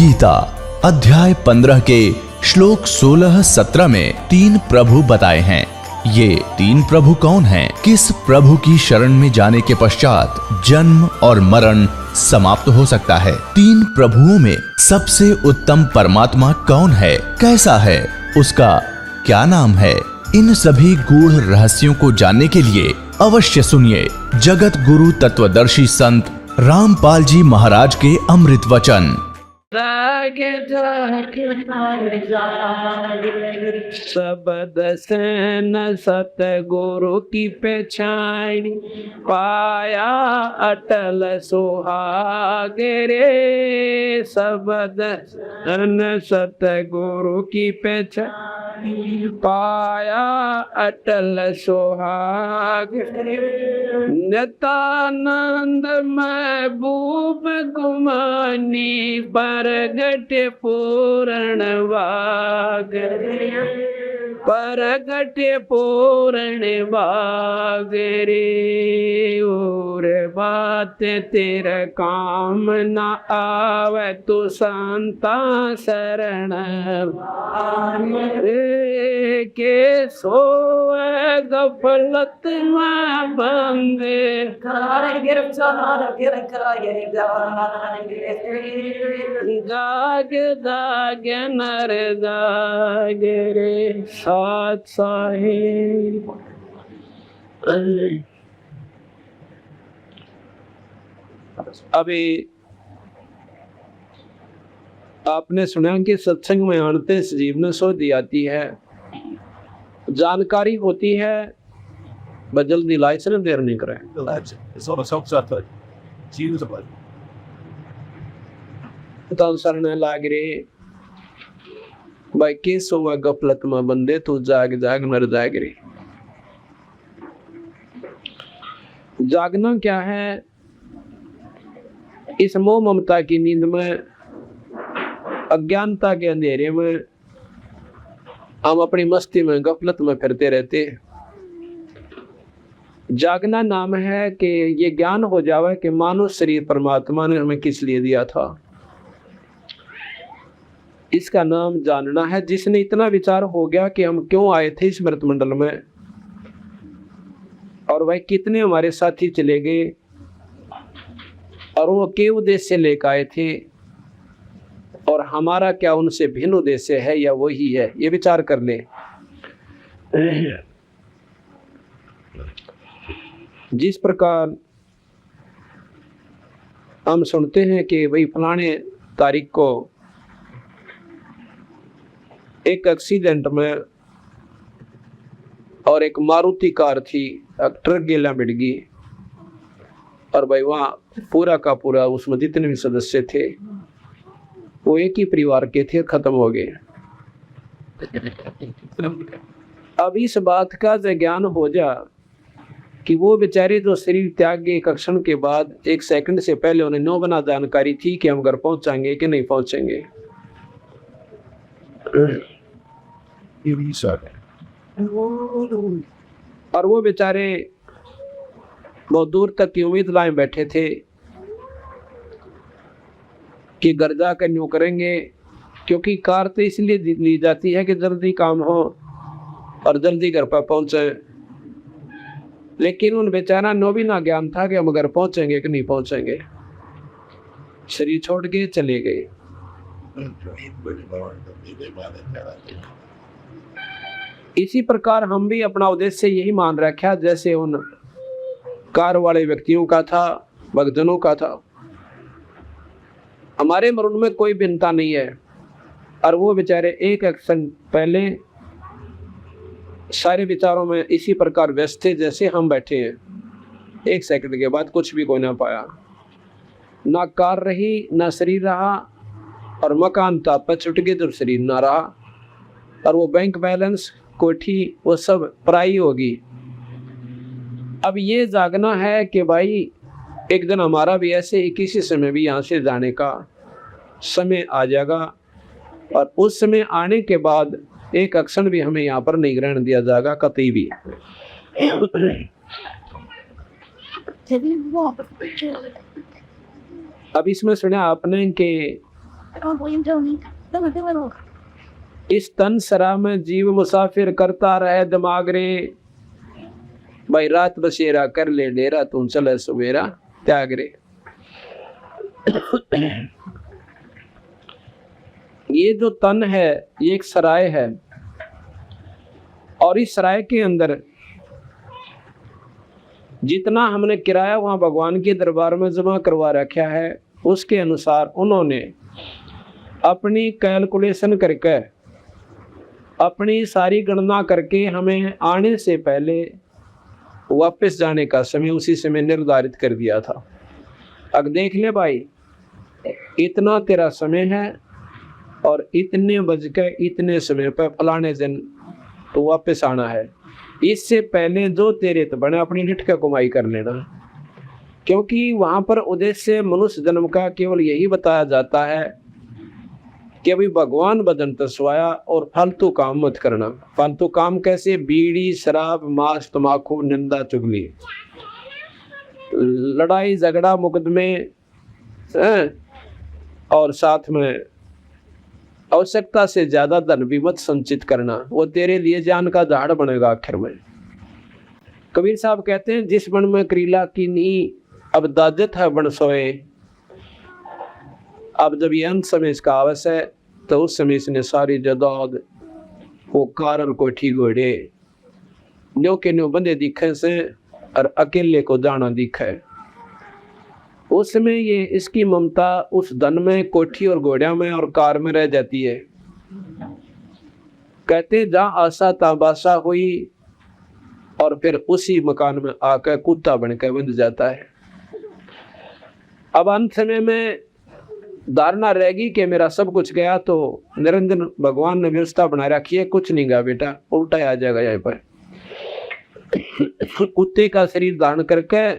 गीता अध्याय 15 के श्लोक 16-17 में 3 प्रभु बताए हैं। ये 3 प्रभु कौन हैं? किस प्रभु की शरण में जाने के पश्चात जन्म और मरण समाप्त हो सकता है? 3 प्रभुओं में सबसे उत्तम परमात्मा कौन है? कैसा है? उसका क्या नाम है? इन सभी गूढ़ रहस्यों को जानने के लिए अवश्य सुनिए जगत गुरु तत्वदर्शी संत रामपाल जी महाराज के अमृत वचन। शब्द सेन सतगुरु की पहचान पाया अटल सुहाग रे। शब्द सेन सतगुरु की पहचान पाया अटल सुहाग नित्यानंद महबूब गुमानी परगट पूर्ण वागरे। परगट पूर्ण वागरे। और बात तेरा काम न आवे तो संता शरण रे। के सोए गफलत में बंदे जाग जाग नर जाग रे। साथ साहिब अभी आपने सुना कि सत्संग में आनते जीवन शोधी आती है, जानकारी होती है, बस जल्दी लाइसेंस देर नहीं करें। शरण लाग रे भाई के सोवा गफलत में बंदे तू जाग जाग नर जाग रे। जागना क्या है? इस मोह ममता की नींद में, अज्ञानता के अंधेरे में हम अपनी मस्ती में गफलत में फिरते रहते हैं। जागना नाम है कि ये ज्ञान हो जावे कि मानव शरीर परमात्मा ने हमें किस लिए दिया था। इसका नाम जानना है। जिसने इतना विचार हो गया कि हम क्यों आए थे इस मृत मंडल में और वह कितने हमारे साथी चले गए और वो के उद्देश्य से लेकर आए थे और हमारा क्या उनसे भिन्न उद्देश्य है या वही है, ये विचार कर ले। जिस प्रकार हम सुनते हैं कि भाई फलाने तारीख को एक एक्सीडेंट में और एक मारुति कार थी, ट्रक गेला मिट गई और भाई वहाँ पूरा का पूरा उसमें जितने भी सदस्य थे वो एक ही परिवार के थे, खत्म हो गए। अब इस बात का ज्ञान हो जा कि वो बेचारे जो शरीर त्याग गए एक क्षण के बाद, 1 सेकंड से पहले उन्हें 9 गुना जानकारी थी कि हम घर पहुंचाएंगे कि नहीं पहुंचेंगे। और वो बेचारे बहुत दूर तक की उम्मीद लाए बैठे थे कि घर जाकर न्यू करेंगे, क्योंकि कार तो इसलिए ली जाती है कि जल्दी काम हो और जल्दी घर पर पहुंचे। लेकिन उन बेचारा नो भी ना ज्ञान था कि हम घर पहुंचेंगे कि नहीं पहुंचेंगे। शरीर छोड़ के चले गए। इसी प्रकार हम भी अपना उद्देश्य यही मान रखा जैसे उन कार वाले व्यक्तियों का था, भक्तजनों का था। हमारे मरण में कोई भिन्नता नहीं है और वो बेचारे एक एक्शन पहले सारे विचारों में इसी प्रकार व्यस्त थे जैसे हम बैठे हैं। 1 सेकंड के बाद कुछ भी कोई ना पाया, ना कार रही ना शरीर रहा और मकान था पर छुट गए जब शरीर ना रहा और वो बैंक बैलेंस कोठी वो सब पराई होगी। अब ये जागना है कि भाई एक दिन हमारा भी ऐसे ही किसी समय भी यहाँ से जाने का समय आ जाएगा और उस समय आने के बाद एक क्षण भी हमें यहाँ पर नहीं ग्रहण दिया जाएगा कतई भी। अब इसमें सुना आपने कि इस तन सरा में जीव मुसाफिर करता रहे दिमाग रे, भाई रात बसेरा कर ले डेरा तू चले सवेरा त्याग रे। ये जो तन है ये एक सराय है, और इस सराय के अंदर जितना हमने किराया वहां भगवान के दरबार में जमा करवा रखा है, उसके अनुसार उन्होंने अपनी कैलकुलेशन करके, अपनी सारी गणना करके हमें आने से पहले वापस जाने का समय उसी समय निर्धारित कर दिया था। अब देख ले भाई, इतना तेरा समय है और इतने बज के इतने समय पर फलाने दिन तो वापस आना है। इससे पहले जो तेरे तो बने अपनी निठ का कमाई कर लेना, क्योंकि वहां पर उद्देश्य मनुष्य जन्म का केवल यही बताया जाता है कि अभी भगवान भजन तस्वाया और फालतू काम मत करना। फालतू काम कैसे? बीड़ी, शराब, मांस, तम्बाकू, निंदा, चुगली, लड़ाई झगड़ा, मुकदमे, और साथ में आवश्यकता से ज्यादा धन भी मत संचित करना, वो तेरे लिए जान का झाड़ बनेगा आखिर में। कबीर साहब कहते हैं, जिस बन में करीला की नी अब दाजत है बन सोए। अब जब ये अंत समय इसका आवश्य है तो उस समय इसने सारी जदाद वो कारण को ठीक घोड़े न्यो के न्यो बंदे दिखे से और अकेले को जाना दिखे। उस समय ये इसकी ममता उस धन में, कोठी और घोड़िया में और कार में रह जाती है। कहते जा आशा ताबाशा हुई और फिर उसी मकान में आकर कुत्ता बनकर बंध जाता है। अब अंत समय में धारणा रहेगी कि मेरा सब कुछ गया, तो निरंजन भगवान ने व्यवस्था बना रखी है, कुछ नहीं गया बेटा, उल्टा आ जाएगा यहाँ पर। कुत्ते का शरीर धारण करके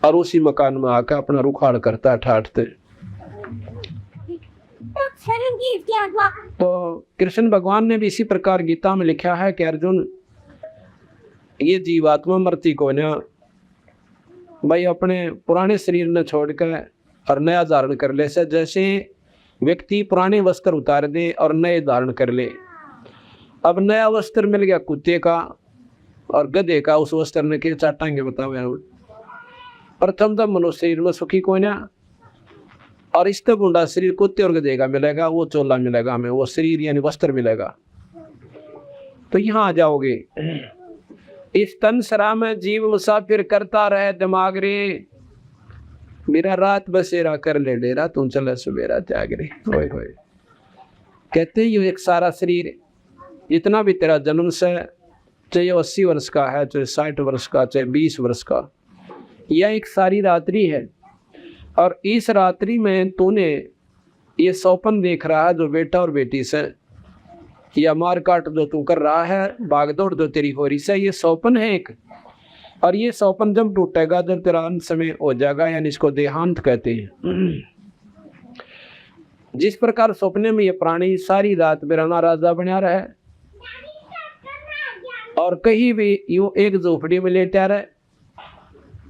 और उसी मकान में आकर अपना रुखाड़ करता है ठाठते। तो कृष्ण भगवान ने भी इसी प्रकार गीता में लिखा है कि अर्जुन, ये जीवात्मा मरती को ना भाई अपने पुराने शरीर ने छोड़कर और नया धारण कर ले से, जैसे व्यक्ति पुराने वस्त्र उतार दे और नए धारण कर ले। अब नया वस्त्र मिल गया कुत्ते का और गधे का, उस वस्त्र ने के चाटांगे बताओ। प्रथम तो मनुष्य शरीर में सुखी कोई ना, और इस तब बुंडा शरीर कुत्ते और गधे का मिलेगा, वो चोला मिलेगा हमें, वो शरीर यानी वस्त्र मिलेगा। तो यहाँ आ जाओगे। इस तन सरा में जीव मुसाफिर करता रहे दिमाग रे, मेरा रात बसेरा कर ले डेरा तू चले सवेरा त्याग रे। होए होए। कहते ये एक सारा शरीर जितना भी तेरा जन्म से, चाहे 80 वर्ष का है, चाहे 60 वर्ष का, चाहे 20 वर्ष का, यह एक सारी रात्रि है। और इस रात्रि में तूने ये सौपन देख रहा है जो बेटा और बेटी से, या मार काट जो तू कर रहा है, भागदौड़ जो तेरी हो रही है, ये सौपन है एक। और ये सौपन जब टूटेगा, जब तेरा अंत समय हो जाएगा, यानी इसको देहांत कहते हैं। जिस प्रकार सपने में ये प्राणी सारी रात बेराना राजा बना रहे और कहीं भी यूं एक झोपड़ी में लेटा रहे,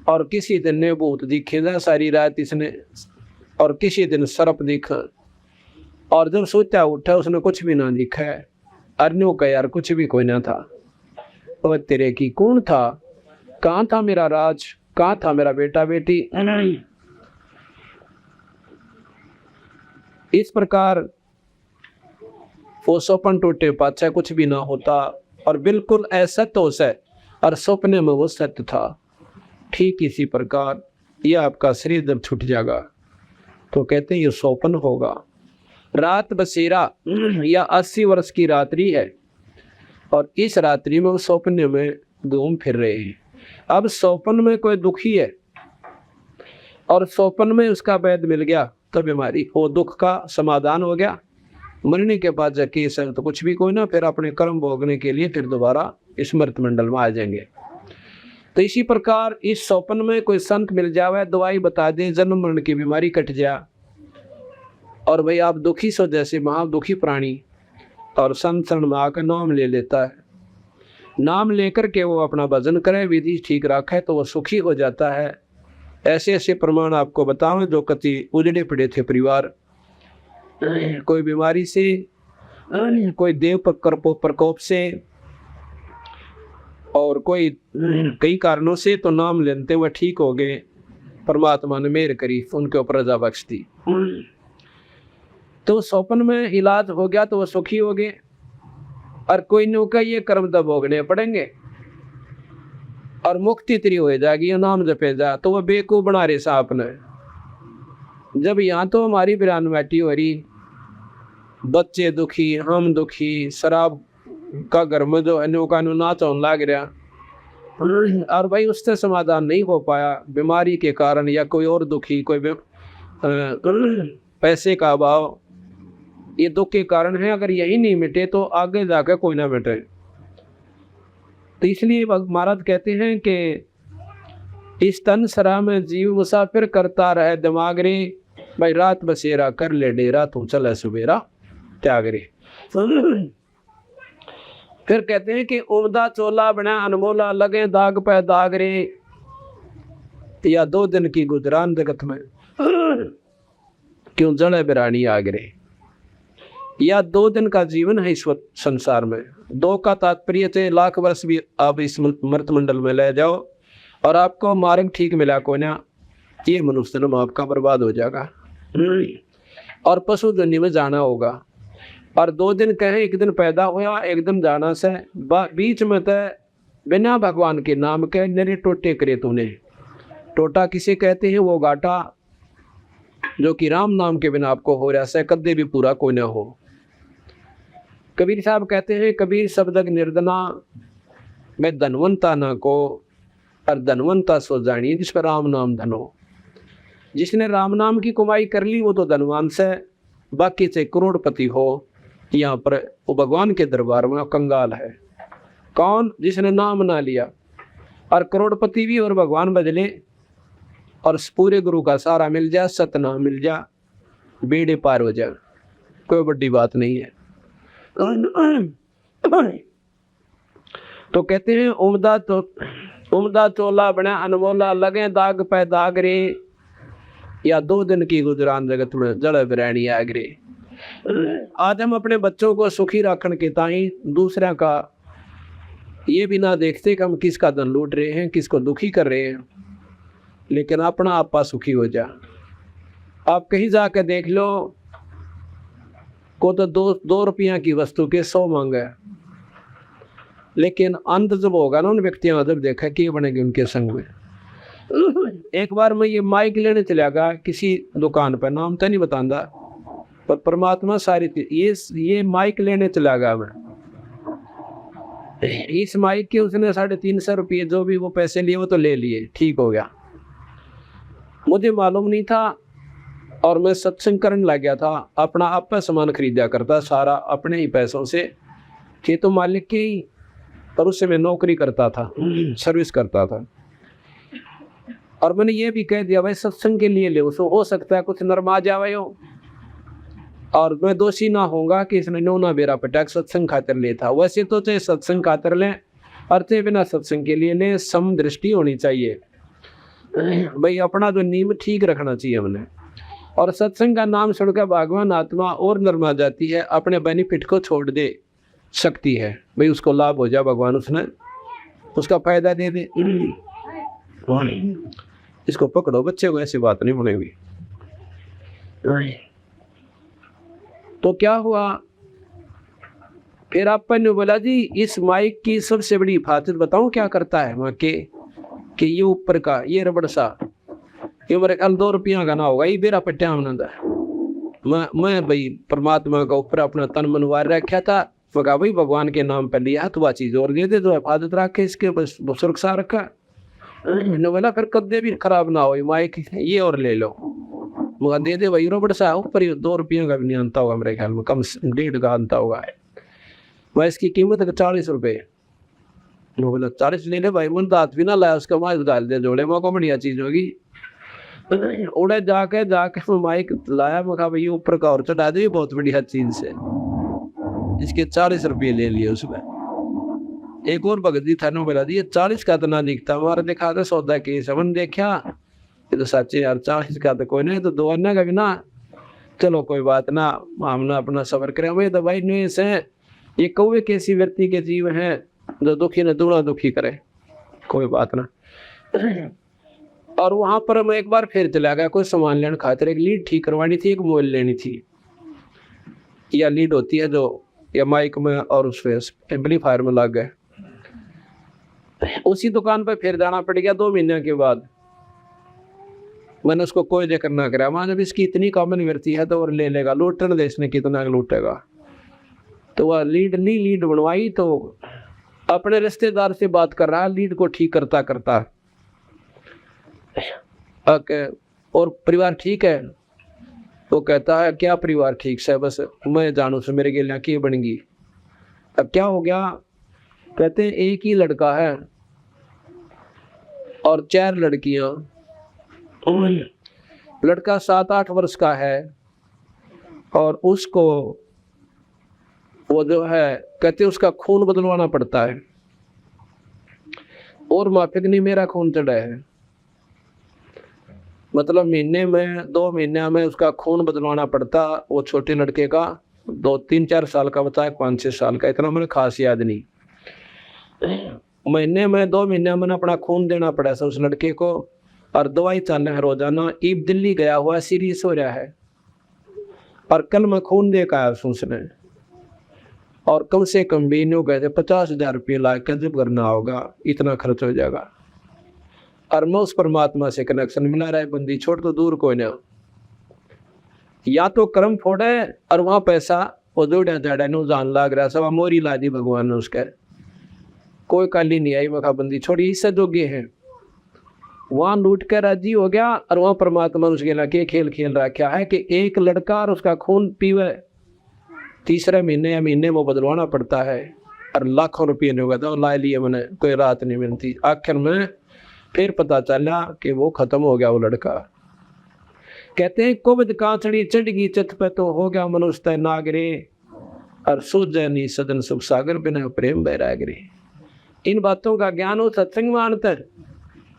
और किसी दिन ने भूत दिखेगा सारी रात इसने, और किसी दिन सर्प दिखा, और जब सोचा उठा उसने कुछ भी ना दिखा है। अरन्यों का यार कुछ भी कोई ना था। और तेरे की कौन था? कहाँ था मेरा राज? कहाँ था मेरा बेटा बेटी? इस प्रकार वो सपन टूटे पाछा कुछ भी ना होता और बिल्कुल असत्य हो से, और सपने में वो सत्य था। ठीक इसी प्रकार यह आपका शरीर जब छूट जाएगा तो कहते हैं ये सौपन होगा। रात बसेरा या 80 वर्ष की रात्रि है, और इस रात्रि में वो सौपने में घूम फिर रहे हैं। अब सौपन में कोई दुखी है और सौपन में उसका वैद्य मिल गया तो बीमारी, वो दुख का समाधान हो गया। मरने के बाद जाके तो कुछ भी कोई ना, फिर अपने कर्म भोगने के लिए फिर दोबारा स्मृत मंडल में आ जाएंगे। तो इसी प्रकार इस सौपन में कोई संत मिल जावे, दवाई बता दे, जन्म मरण की बीमारी कट जा, और भाई आप दुखी सो जैसे महादुखी प्राणी, और संत शरण में आकर नाम ले लेता है। नाम लेकर के वो अपना भजन करे, विधि ठीक रखे, तो वो सुखी हो जाता है। ऐसे ऐसे प्रमाण आपको बताऊं जो कति उजड़े पड़े थे परिवार, कोई बीमारी से, कोई देव प्रकोप से, और कोई कई कारणों से, तो नाम लेते हुए ठीक हो गए। परमात्मा ने मेहर करी, उनके ऊपर रजा बख्श दी। तो स्वप्न में इलाज हो गया तो वो सुखी हो गए। और कोई नौका ये कर्म दब भोगने पड़ेंगे और मुक्ति तेरी हो जाएगी, ये नाम जपे जा, तो वह बेवकूफ बना रहे साहब ने। जब यहाँ तो हमारी बिरान बैठी हो रही, बच्चे दुखी, हम दुखी, शराब का घर में जो है नौका नाच होने लग रहा, और भाई उससे समाधान नहीं हो पाया बीमारी के कारण, या कोई और दुखी, कोई पैसे का अभाव, ये दुख के कारण है। अगर यही नहीं मिटे तो आगे जाकर कोई ना मिटे। तो इसलिए महाराज कहते हैं कि इस तन सरा में जीव मुसाफिर करता रहे दिमाग रे, भाई रात बसेरा कर ले डेरा, तू चले सवेरा त्याग रे। फिर कहते हैं कि उमदा चोला बना अनमोला, लगे दाग पे दाग रे, या 2 दिन की गुजरान जगत में क्यों जड़े बिरानी आग रे। या 2 दिन का जीवन है इस संसार में। 2 का तात्पर्य थे लाख वर्ष भी आप इस मृत मंडल में ले जाओ और आपको मार्ग ठीक मिला को ना, ये मनुष्य जन्म आपका बर्बाद हो जाएगा और पशु दुनिया में जाना होगा। और 2 दिन कहे, 1 दिन पैदा हुआ, 1 दिन जाना से, बीच में तो बिना भगवान के नाम के नरे टोटे करे तूने। टोटा किसे कहते हैं? वो घाटा जो कि राम नाम के बिना आपको हो रहा है, कदे भी पूरा कोई ना हो। कबीर साहब कहते हैं, कबीर शब्दक निर्दना में धनवंता ना को, और धनवंता सो जानिए जिस पर राम नाम धनो। जिसने राम नाम की कमाई कर ली वो तो धनवान से, बाकी से करोड़पति हो यहाँ पर वो भगवान के दरबार में कंगाल है। कौन? जिसने नाम ना लिया। और करोड़पति भी और भगवान बदले और पूरे गुरु का सारा मिल जा, सतनाम मिल जा, बेड़े पार हो जा, कोई बड़ी बात नहीं है। तो कहते हैं उमदा चोला बना अनमोला, लगे दाग पे दाग रे, या 2 दिन की गुजरान जगत में जड़ बिरानी आग रे। आज हम अपने बच्चों को सुखी रखने के ताई दूसरा का ये भी ना देखते कि हम किसका धन लूट रहे हैं, किसको दुखी कर रहे हैं, लेकिन अपना आपा सुखी हो जा। आप कहीं जाकर देख लो, को तो 2 रुपया की वस्तु के 100 मांगे, लेकिन अंत जब होगा ना उन व्यक्तियों जब देखा कि ये बनेगी उनके संग में। एक बार मैं ये माइक लेने चला गया किसी दुकान पर, नाम तो नहीं बताऊंगा, पर परमात्मा सारी ये माइक लेने चला गया मैं। इस माइक के उसने 350 रुपये जो भी वो पैसे लिए वो तो ले लिए, ठीक हो गया। मुझे मालूम नहीं था और मैं सत्संग करने लग गया था। अपना आप पर सामान खरीदा करता सारा अपने ही पैसों से, खेतों मालिक के ही, पर उससे मैं नौकरी करता था, सर्विस करता था। और मैंने ये भी कह दिया भाई सत्संग के लिए ले, उसको हो सकता है कुछ नरमा जावे हो, और मैं दोषी ना होऊंगा कि इसने नोना बेरा पटाक सत्संग खातर ले था। वैसे तो चाहे सत्संग खातर लें और चाहे बिना सत्संग के लिए लें, सम दृष्टि होनी चाहिए भाई, अपना जो नीम ठीक रखना चाहिए हमने। और सत्संग का नाम सुनकर भगवान आत्मा और नरमा जाती है, अपने बेनिफिट को छोड़ दे सकती है भाई, उसको लाभ हो जाए, भगवान उसने उसका फायदा दे दे। इसको पकड़ो बच्चे को, ऐसी बात नहीं बनेगी। तो क्या हुआ फिर अपन ने बोला जी इस माइक की सबसे बड़ी हिफाजत बताऊं क्या करता है वहाँ के, कि ये ऊपर का ये रबड़ सा, ये मेरे ख्याल 2 रुपया का ना होगा, ये बेरा पट्टिया आनंद है। मैं भाई परमात्मा का ऊपर अपना तन मनवार रखा था, मगा भाई भगवान के नाम पर लिया तो वह चीज़ और दे दे, तो हिफाजत रखे इसके, बस सुरक्षा रखा। ने बोला फिर कदे भी खराब ना हो माइक, ये और ले लो, मगर दे दे भाई रबड़ सा ऊपर, 2 रुपये का भी नहीं आता होगा मेरे ख्याल में, कम 1.5 का आता होगा। वह इसकी कीमत है 40 रुपये। बोला 40 ले ले भाई, मन दांत भी ना लाया उसका, माइक डाल दे जोड़े, मौका बढ़िया चीज़ होगी। उड़े जाके माइक लाया, मैं कहा भाई ऊपर का और चढ़ा दे, बहुत बढ़िया चीज़ से, इसके 40 रुपये ले लिए उसमें। एक और भगत जी था, बोला दी 40 का तो ना दिखता, हमारा देखा था सौदा के समन देखा, ये तो सच्चे यार 40 का तो कोई नहीं, तो 2 अन्ना का भी ना, चलो कोई बात ना, हमने अपना सफर करें। हमें तो भाई नहीं से ये कौवे कैसी व्यक्ति के जीव हैं जो दुखी ने दूना दुखी करे, कोई बात ना। और वहां पर मैं एक बार फिर चला गया, कोई सामान लेने खातिर, एक लीड ठीक करवानी थी, एक मोबाइल लेनी थी। या लीड होती है जो या माइक में और उस एम्पलीफायर में लग गए। उसी दुकान पर फिर जाना पड़ गया 2 महीने के बाद। मैंने उसको कोई जिक्र ना करा, वहां जब इसकी इतनी कॉमन वृत्ति है तो और ले लेगा, लूटने दे, इसने कितना लूटेगा। तो वह लीड बनवाई, तो अपने रिश्तेदार से बात कर रहा है, लीड को ठीक करता करता। और परिवार ठीक है? वो कहता है क्या परिवार ठीक से, बस मैं जानू से मेरे गेलियाँ की बनेगी। अब क्या हो गया? कहते हैं एक ही लड़का है और 4 लड़कियां। लड़का 7-8 वर्ष का है और उसको वो जो है कहते उसका खून बदलवाना पड़ता है, और माफिक नहीं मेरा खून चढ़ा है, मतलब महीने में 2 महीने में उसका खून बदलवाना पड़ता। वो छोटे लड़के का 2-3-4 साल का बता है, 5-6 साल का, इतना मुझे खास याद नहीं। महीने में 2 महीने में अपना खून देना पड़ा था उस लड़के को, और दवाई चल रहा है रोजाना। ईब दिल्ली गया हुआ, सीरियस हो रहा है, और कल मैं खून दे के आया उसने, और कम से कम भी नहीं गए थे 50,000 रुपये ला के जब करना होगा, इतना खर्च हो जाएगा। और मैं उस परमात्मा से कनेक्शन मिला रहा है, बंदी छोड़ तो दूर कोई ना, या तो कर्म फोड़े और वहाँ पैसा वो जोड़ा जाड़ा नो जान लाग रहा, सब मोरी ला दी भगवान ने उसके, कोई काली नहीं आई। मखा बंदी छोड़ी, इससे जोगे हैं, वहाँ लूट कर राजी हो गया, और वहाँ परमात्मा उसके लगे खेल खेल रखा है कि एक लड़का और उसका खून पीवे, 3रे महीने या महीने में बदलवाना पड़ता है, और लाखों रुपये नहीं होगा तो ला लिए मैंने, कोई रात नहीं मिलती। आखिर में फिर पता चला कि वो खत्म हो गया वो लड़का। कहते हैं कुबद कांचड़ी चढ़गी चित पे तो हो गया मनुष्य नागरे, और सूझे नहीं सदन सुख सागर बिना प्रेम बैरागरे। इन बातों का ज्ञान हो सत्संग मानता है,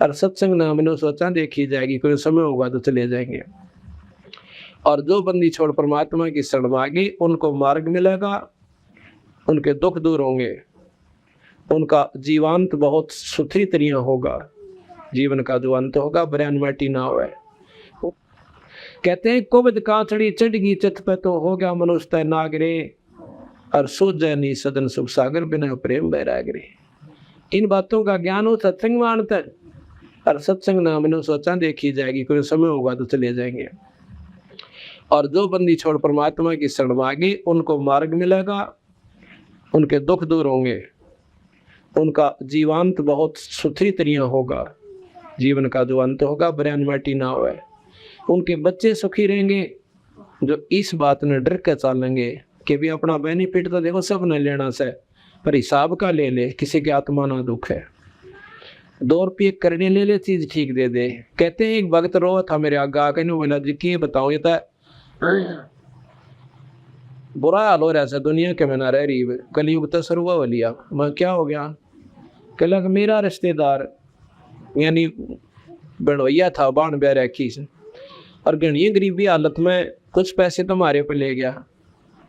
और सत्संग ना मैंने सोचा देखी जाएगी, कोई समय होगा तो चले जाएंगे। और जो बंदी छोड़ परमात्मा की शरण मांगी उनको मार्ग मिलेगा, उनके दुख दूर होंगे, उनका जीवांत बहुत सुथरी तरिया होगा, जीवन का जो अंत होगा बरैन माटी ना होए। कहते हैं कुबद कांचड़ी चढ़गी चित पे तो हो गया मनुष्य नागरे, और सूझे नहीं सदन सुख सागर बिना प्रेम बैरागरे। इन बातों का ज्ञान हो सत्संग मानता है, और सत्संग ना मैंने सोचा देखी जाएगी, कोई समय होगा तो चले जाएंगे। और जो बंदी छोड़ परमात्मा की शरण मांगी उनको मार्ग मिलेगा, उनके दुख दूर होंगे, उनका जीवांत बहुत सुथरी तरिया होगा, जीवन का जो अंत होगा बरैन माटी ना होए। उनके बच्चे सुखी रहेंगे जो इस बात ने डर के चलेंगे कि भी अपना बेनिफिट तो देखो सब ने लेना से, पर हिसाब का ले ले, किसी की आत्मा ना दुख है। 2 रुपये करने ले ले, चीज ठीक दे दे। कहते हैं एक भक्त रो था मेरे आगे आके, बोला जी की बताऊं, ये तो बुरा हाल हो रहा है दुनिया के में ना रह रही, कलयुग तो शुरू हो लिया। मैं क्या हो गया? कहला कि मेरा रिश्तेदार यानी बनवैया था, बाण ब्याह रखी से, और घनी गरीबी हालत में कुछ पैसे तो हमारे पे ले गया,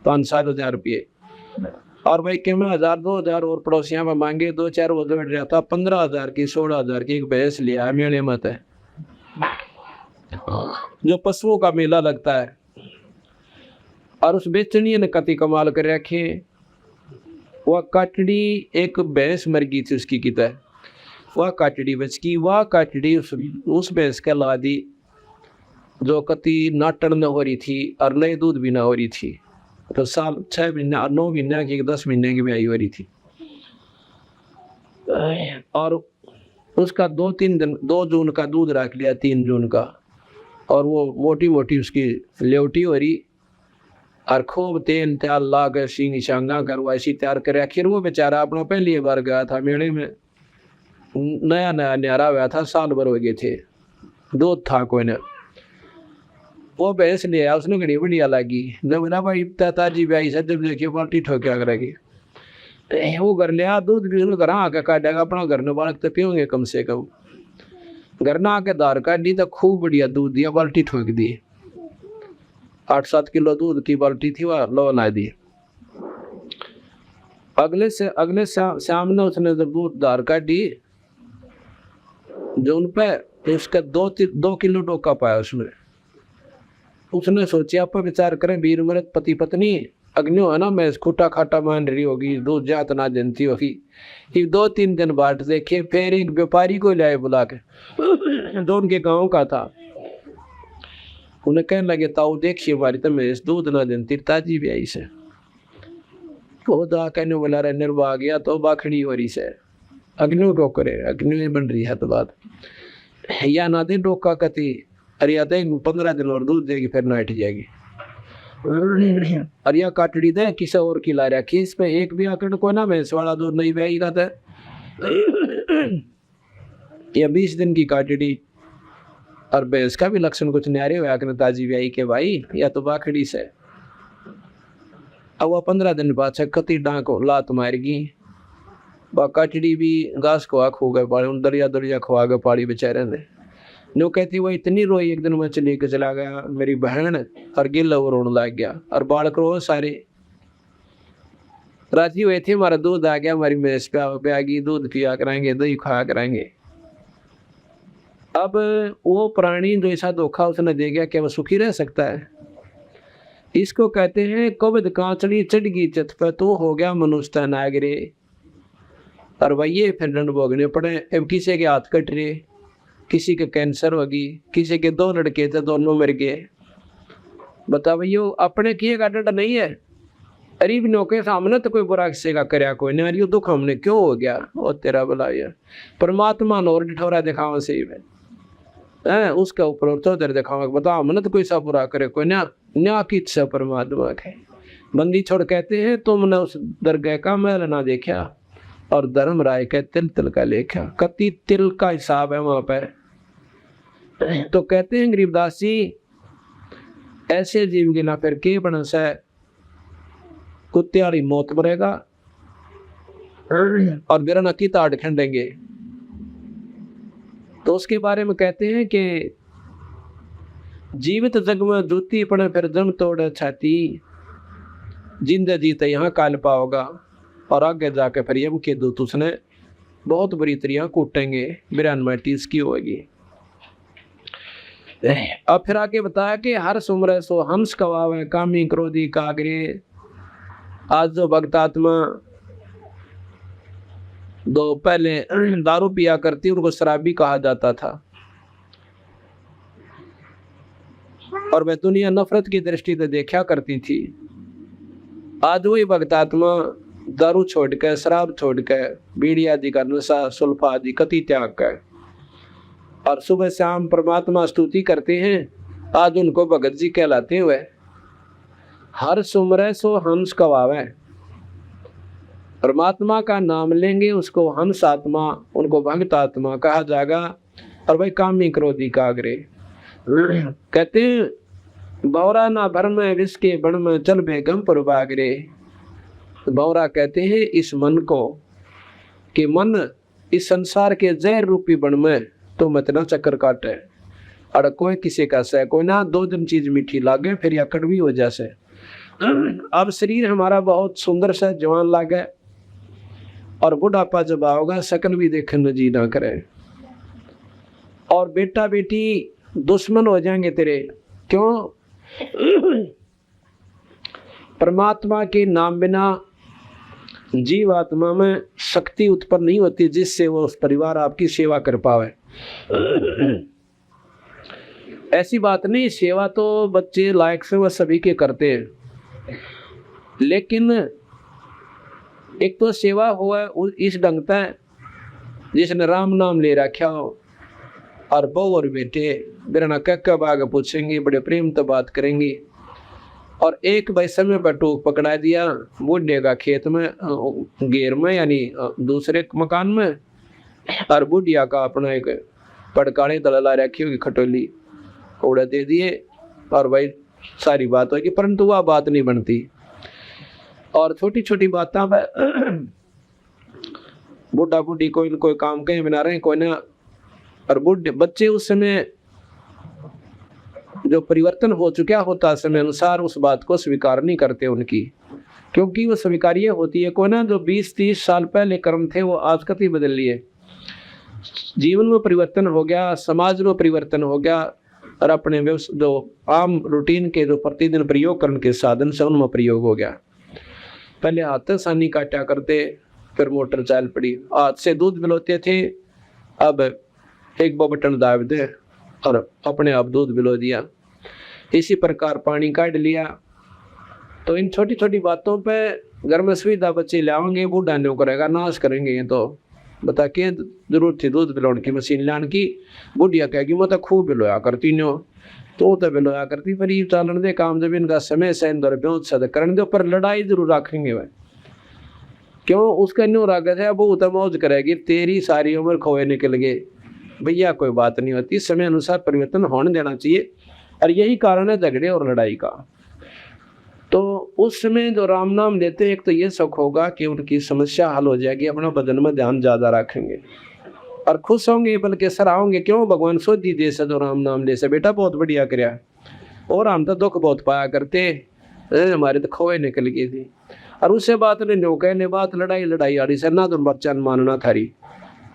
5-7 हज़ार रुपये, और भाई कि मैं 1,000-2,000 और पड़ोसियाँ में मांगे, 2-4 वो बैठ रहा था, 15,000 की 16,000 की एक भैंस लिया मेले मत है, जो पशुओं का मेला लगता है। और उस बेचनी ने कति कमाल कर रखे, वह काटड़ी एक भैंस मर गई थी उसकी की तरह, वह काटड़ी बच गई, वह काटड़ी उस भैंस के ला दी जो कति नाटन न हो रही थी और नए दूध भी ना हो रही थी। तो साल 6 महीने 9 महीने की 10 महीने की ब्याई हो रही थी, और उसका 2-3 दिन 2 जून का दूध रख लिया, 3 जून का, और वो मोटी मोटी उसकी लेवटी हो रही, और खूब तेल त्याल ला कर सींग शांगा करवा ऐसी तैयार कर। आखिर वो बेचारा अपना पहली बार गया था मेले में, नया नया न्यारा हुआ था, साल भर हो गए थे, दूध था कोई ने, वो भैंस ले आया, उसने घड़ी बढ़िया लगी, जब ना भाई ताजी ब्याई से जब देखिए बाल्टी ठोक्या करेगी, वो घर ले आ, दूध भी घर आके काटेगा, अपना घर में बालक तो पियोगे कम से कम। घर ना आके दार काट दी तो खूब बढ़िया दूध दिया, बाल्टी ठोक दी, 8-7 किलो दूध की बाल्टी थी, वह लो ला दी। अगले शाम ने उसने जब दूध दार काटी जो उन पे, उसका 2 किलो डोका पाया उसमें। उसने सोचा आप विचार करें, वीर मृत पति पत्नी अग्नियो है ना, मैं खूटा खाटा मान रही होगी, दूध जात ना जनती होगी। 2-3 दिन बाद देखे, फिर एक व्यापारी को लाए बुला के, जो उनके गाँव का था। उन्हें कहने लगे, ताऊ देखिए हमारी तो मैं दूध ना जनती, ताजी ब्याई से कहने बोला रहे निर्वाह गया तो बाखड़ी हो रही से अग्नि को करे, अग्नि बन रही है तो बात या ना दे डोका कती, अरे या दे 15 दिन और दूध देगी फिर नाइट जाएगी, अरे या काटड़ी दे किसी और की ला रखी, इस पे एक भी आकड़ को ना भैंस वाला दूध नहीं बहेगा था। या 20 दिन की काटड़ी, और भैंस का भी लक्षण कुछ न्यारे हुआ कि ताजी ब्याई के भाई या तो बाखड़ी से। अब वह 15 दिन बाद कति डांको लात मारेगी, वह काटड़ी भी घास को खो गए पाड़ी, उन दरिया खवा गए पाड़ी बेचारे ने। नो कहती वो इतनी रोई, एक दिन मैं चले के चला गया मेरी बहन, और गिल रोने लग गया, और बालक रो सारे। राजी हुए थे हमारा दूध आ गया, हमारी भैंस पे आ गई, दूध पिया कराएंगे, दही खाया कराएंगे। अब वो प्राणी जो ऐसा धोखा उसने दे गया, क्या वो सुखी रह सकता है? इसको कहते हैं कबद कांचड़ी चढ़ गई चित पे, तो हो गया मनुष्य नागरे। और वही फिर दंड भोगने पड़े। अब किसी के हाथ कट रहे, किसी के कैंसर होगी, किसी के 2 लड़के थे दोनों मर गए। बता भैया अपने किए का दंड नहीं है। अरीब नौके सामने तो कोई बुरा किसी का करया कोई नहीं, अरे दुख हमने क्यों हो गया, वो तेरा भला यार परमात्मा ने और डिठोरा दिखावा सही में है, उसके ऊपर तो दर दिखावा, बता हमने तो कोई सा बुरा करे कोई ना, न्या की इच्छा परमात्मा के। बंदी छोड़ कहते हैं तुमने उस दरगाह का महल ना देखा, और धर्म राय के तिल तिल का लेखा, कति तिल का हिसाब है वहां पर। तो कहते हैं गरीबदास जी, ऐसे जीव गिना फिर के बनस है, कुत्ते वाली मौत मरेगा और बिरना की ताड़ खंडेंगे। तो उसके बारे में कहते हैं कि जीवित जग में जूती पड़े फिर जम तोड़े छाती, जिंदा जीते यहाँ काल पाओगा, और आगे जाके फिर यम के दूत उसने बहुत बुरी तरह कूटेंगे, बिरान माटी इसकी होगी। अब फिर आगे बताया कि हर सुमरे सो हंस कवावे, कामी क्रोधी कागरे। आज जो भक्तात्मा दो पहले दारू पिया करती, उनको शराबी कहा जाता था, और वह दुनिया नफरत की दृष्टि से देखा करती थी। आज वही भक्तात्मा दारू छोड़कर, शराब छोड़कर, बीड़ी आदि का नशा, सुल्फा आदि कति त्याग कर, और सुबह शाम परमात्मा स्तुति करते हैं। आज उनको भगत जी कहलाते हुए। हर सुमरे सो हंस कवावे, परमात्मा का नाम लेंगे उसको हंस आत्मा, उनको भक्त आत्मा कहा जाएगा। और भाई कामी क्रोधी कागरे, कहते हैं बौरा ना भर में विष के बण में चल बेगम पर बागरे। बौरा कहते हैं इस मन को, कि मन इस संसार के जहर रूपी बण में तो मत ना चक्कर काटे, और कोई किसी का सह कोई ना, 2 दिन चीज मीठी लागे फिर या कड़वी हो जैसे। अब शरीर हमारा बहुत सुंदर सा जवान लागे, और बुढ़ापा जब आओगा शकल भी देखने जी ना करे, और बेटा बेटी दुश्मन हो जाएंगे तेरे। क्यों? परमात्मा के नाम बिना जीव आत्मा में शक्ति उत्पन्न नहीं होती जिससे वो उस परिवार आपकी सेवा कर पावे। ऐसी बात नहीं, सेवा तो बच्चे लायक से वह सभी के करते हैं, लेकिन एक तो सेवा हुआ इस ढंग पे जिसने राम नाम ले रखा हो, और बहू और बेटे बिना कक्का बाग पूछेंगे, बड़े प्रेम तो बात करेंगी। और एक भाई समय पर टोक पकड़ा दिया, बूढ़े का खेत में घेर में यानी दूसरे मकान में, और बुढ़िया का अपना एक पड़काने दलला रखी होगी खटोली, कौड़ा दे दिए, और भाई सारी बात होगी, परंतु वह बात नहीं बनती। और छोटी छोटी बातों में बुढ़ा बुढ़ी कोई काम कहीं बना रहे कोई ना, और बुढ़े बच्चे उस समय जो परिवर्तन हो चुका होता समय अनुसार उस बात को स्वीकार नहीं करते उनकी, क्योंकि वो स्वीकार्य होती है। कोई ना जो 20-30 साल पहले कर्म थे वो आज कति बदल लिए, जीवन में परिवर्तन हो गया, समाज में परिवर्तन हो गया, और अपने जो आम रूटीन के जो प्रतिदिन प्रयोग करने के साधन से उनमें प्रयोग हो गया। पहले हाथ से सानी काटा करते, फिर मोटर चाल पड़ी, हाथ से दूध बिलोते थे, अब एक बटन दाब दे और अपने आप दूध बिलो दिया। इसी प्रकार पानी काट लिया। तो इन छोटी छोटी बातों पे घर में सुविधा बच्चे लाओगे, बूढ़ा नहीं करेगा, नाश करेंगे। ये तो बता के जरूरत थी दूध बिलाने की मशीन लाने की, बुढ़िया कहेगी मैं तो खूब बिलोया करती नो, तो बिलोया करती, पर ये चालन दे काम, जब इनका समय से इंदर करने दो, पर लड़ाई जरूर रखेंगे वह, क्यों उसका न्यू रागत है, वो तो मौज करेगी, तेरी सारी उम्र खोए निकल गए। भैया कोई बात नहीं होती, समय अनुसार परिवर्तन होने देना चाहिए, और यही कारण है झगड़े और लड़ाई का। तो उस समय जो राम नाम लेते, एक तो ये सुख होगा कि उनकी समस्या हल हो जाएगी, अपना बदन में ध्यान ज्यादा रखेंगे और खुश होंगे, बल्कि सराहोंगे, क्यों भगवान सोची दे से जो राम नाम ले से, बेटा बहुत बढ़िया कराया, और हम तो दुख बहुत पाया करते, हमारे तो खोए निकल गई थी। और उससे बात ने नो कहने बात लड़ाई आड़ी से ना, तुम बच्चा मानना थारी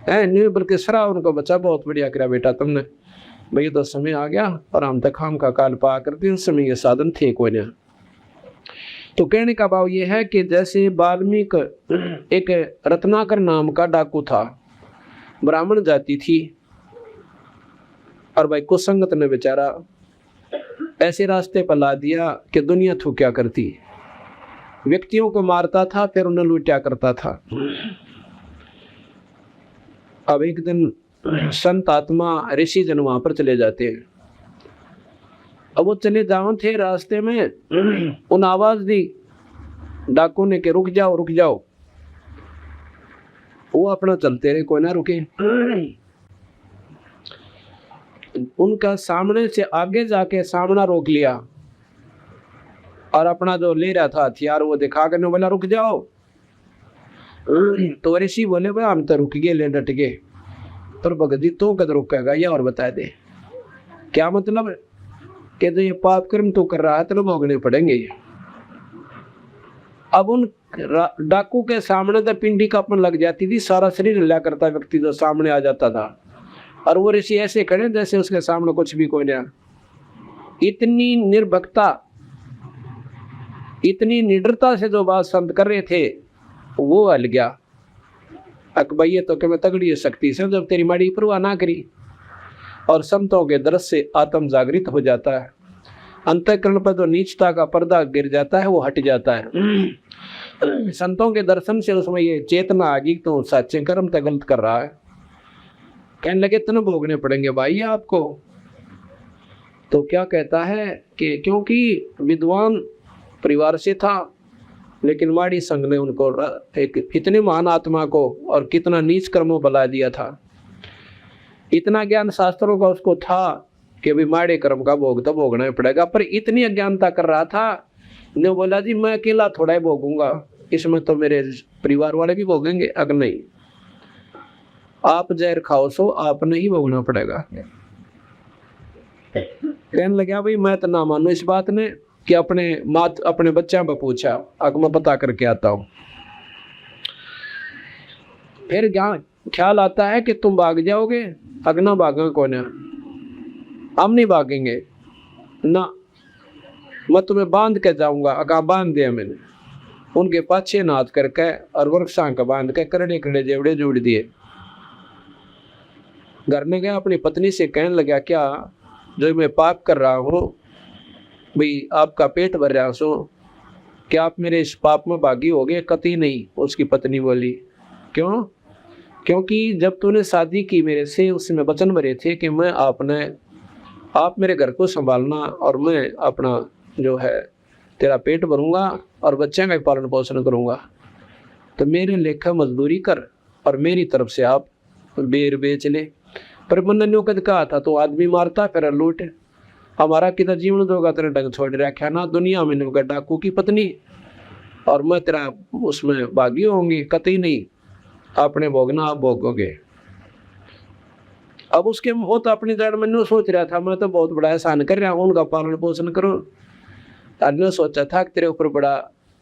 है नहीं, बल्कि सरा उनको, बच्चा बहुत बढ़िया कराया बेटा तुमने, भाई तो समय आ गया और हम तक हम का काल पा करते, उस समय ये साधन थे कोई ना। तो कहने का भाव ये है कि जैसे वाल्मीकि एक रत्नाकर नाम का डाकू था, ब्राह्मण जाति थी, और भाई कुसंगत ने बेचारा ऐसे रास्ते पर ला दिया कि दुनिया थू क्या करती, व्यक्तियों को मारता था, फिर उन्हें लूटा करता था। अब एक दिन संत आत्मा ऋषि जन वहां पर चले जाते हैं। अब वो चले जाओ थे, रास्ते में उन आवाज दी डाकू ने कि रुक जाओ रुक जाओ। वो अपना चलते रहे, कोई ना रुके। उनका सामने से आगे जाके सामना रोक लिया, और अपना जो ले रहा था हथियार वो दिखा कर बोला रुक जाओ। तो ऋषि बोले भाई हम तो रुक गए, ले डट गए। पर भगत तो कद रुकेगा, ये और बता दे क्या मतलब, कि तो ये पाप कर्म तो कर रहा है तो भोगने पड़ेंगे। अब उन डाकू के सामने तो पिंडी कांपने लग जाती थी, सारा शरीर हिला करता व्यक्ति जो सामने आ जाता था, और वो ऋषि ऐसे खड़े जैसे उसके सामने कुछ भी कोई नहीं। इतनी निर्भक्ता, इतनी निडरता से जो बात संत कर रहे थे वो हल गया। अकबैये तो कि मैं तगड़ी शक्ति से, जब तेरी माड़ी परवाह ना करी, और संतों के दृश्य से आत्म जागृत हो जाता है, अंतःकरण पर जो नीचता का पर्दा गिर जाता है वो हट जाता है। संतों के दर्शन से उसमें ये चेतना आ गई तो सच्चे कर्म तो गलत कर रहा है। कहने लगे इतने भोगने पड़ेंगे भाई आपको। तो क्या कहता है कि क्योंकि विद्वान परिवार से था, लेकिन माड़ी संघ ने उनको एक इतने महान आत्मा को और कितना नीच कर्मों बला दिया था। इतना ज्ञान शास्त्रों का उसको था कि अभी माड़े कर्म का भोग तो भोगना ही पड़ेगा, पर इतनी अज्ञानता कर रहा था, ने बोला जी मैं अकेला थोड़ा ही भोगूंगा, इसमें तो मेरे परिवार वाले भी भोगेंगे। अगर नहीं, आप जहर खाओ सो आपने ही भोगना पड़ेगा। कहने लगा भाई मैं तो ना मानू इस बात ने, कि अपने बच्चा पर पूछा, अगर मैं पता करके आता हूँ। फिर ख्याल आता है कि तुम भाग जाओगे, अगना भागा कौन है, हम नहीं भागेंगे ना, मैं तुम्हें बांध के जाऊंगा। अगा बांध दिया मैंने, उनके पाछे नाथ करके और वृक्षा का बांध के करड़े करड़े जेवड़े जोड़ दिए। घर में गया, अपनी पत्नी से कहने लगा क्या जो मैं पाप कर रहा हूँ, भाई आपका पेट भर रहा सो, क्या आप मेरे इस पाप में भागी हो गए? कतई नहीं, उसकी पत्नी बोली। क्यों? क्योंकि जब तूने शादी की मेरे से, उसमें वचन भरे थे कि मैं आप मेरे घर को संभालना और मैं अपना जो है तेरा पेट भरूंगा और बच्चे का पालन पोषण करूंगा, तो मेरे लेखा मजदूरी कर और मेरी तरफ से आप बेर बेच ले। पर मन कद कहा था तो आदमी मारता फिर लूट, हमारा कितना जीवन दोगा तेरे ढंग छोड़ रखा ना, दुनिया में नुका डाकू की पत्नी और मैं तेरा उसमें भागी होंगी, कतई नहीं, आपने भोगना आप भोगोगे। अब उसके वो तो अपनी जड़ में सोच रहा था मैं तो बहुत बड़ा एहसान कर रहा हूँ, उनका पालन पोषण करूँ। अन्न सोचा था कि तेरे ऊपर बड़ा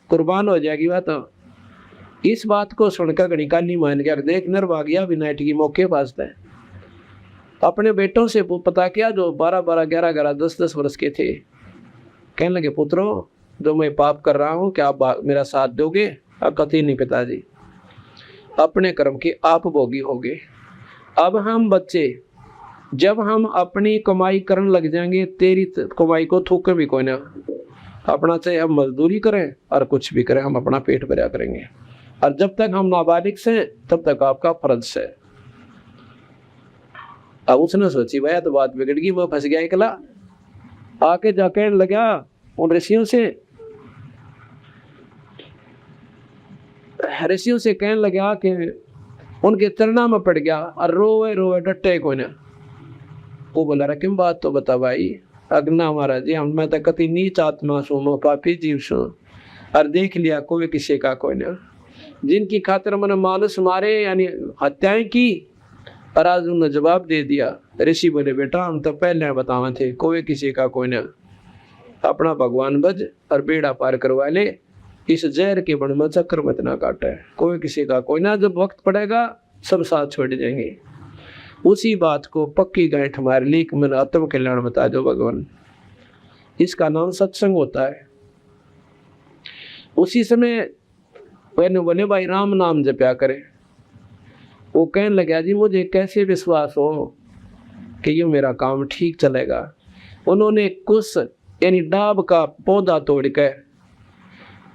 कुर्बान हो जाएगी वह तो। इस बात को सुनकर गणिकाली मान गया, देख नरवा गया विनायट की मौके पास है। अपने बेटों से पता किया जो 12-12, 11-11, 10-10 वर्ष के थे। कहने लगे पुत्रों जो मैं पाप कर रहा हूँ क्या आप मेरा साथ दोगे? कतई नहीं पिताजी, अपने कर्म के आप भोगी होगे। अब हम बच्चे जब हम अपनी कमाई करने लग जाएंगे तेरी कमाई को थूके भी कोई ना, अपना चाहे हम मजदूरी करें और कुछ भी करें हम अपना पेट भरा करेंगे, और जब तक हम नाबालिग से तब तक आपका फर्ज है। अब उसने सोची भैया तो बात बिगड़ गई, वो फंस गया अकेला। आके जाके लगा उन ऋषियों से कहने लगा कि उनके चरणा में पड़ गया और रोवे रोवे डटे कोई ना। वो बोला रहा किम बात तो बता भाई। अग्ना महाराज जी मैं तो कति नीच आत्मा सू, मैं पापी जीव सू, और देख लिया कोई किसी का कोई ना, जिनकी खातिर मैंने मानुष मारे यानी हत्याएं की, और आज उन्होंने जवाब दे दिया। ऋषि बोले बेटा हम तो पहले बतावे थे कोई किसी का कोई ना, अपना भगवान भज और बेड़ा पार करवा ले, इस जहर के बन में चक्कर मत ना काटे, कोई किसी का कोई ना, जब वक्त पड़ेगा सब साथ छोड़ जाएंगे। उसी बात को पक्की गांठ मार ली कि मैंने आत्म कल्याण बता दो भगवान, इसका नाम सत्संग होता है। उसी समय मैंने बोले भाई राम नाम जपया करे। वो कहने लगा जी मुझे कैसे विश्वास हो कि ये मेरा काम ठीक चलेगा। उन्होंने कुछ यानी डाब का पौधा तोड़ के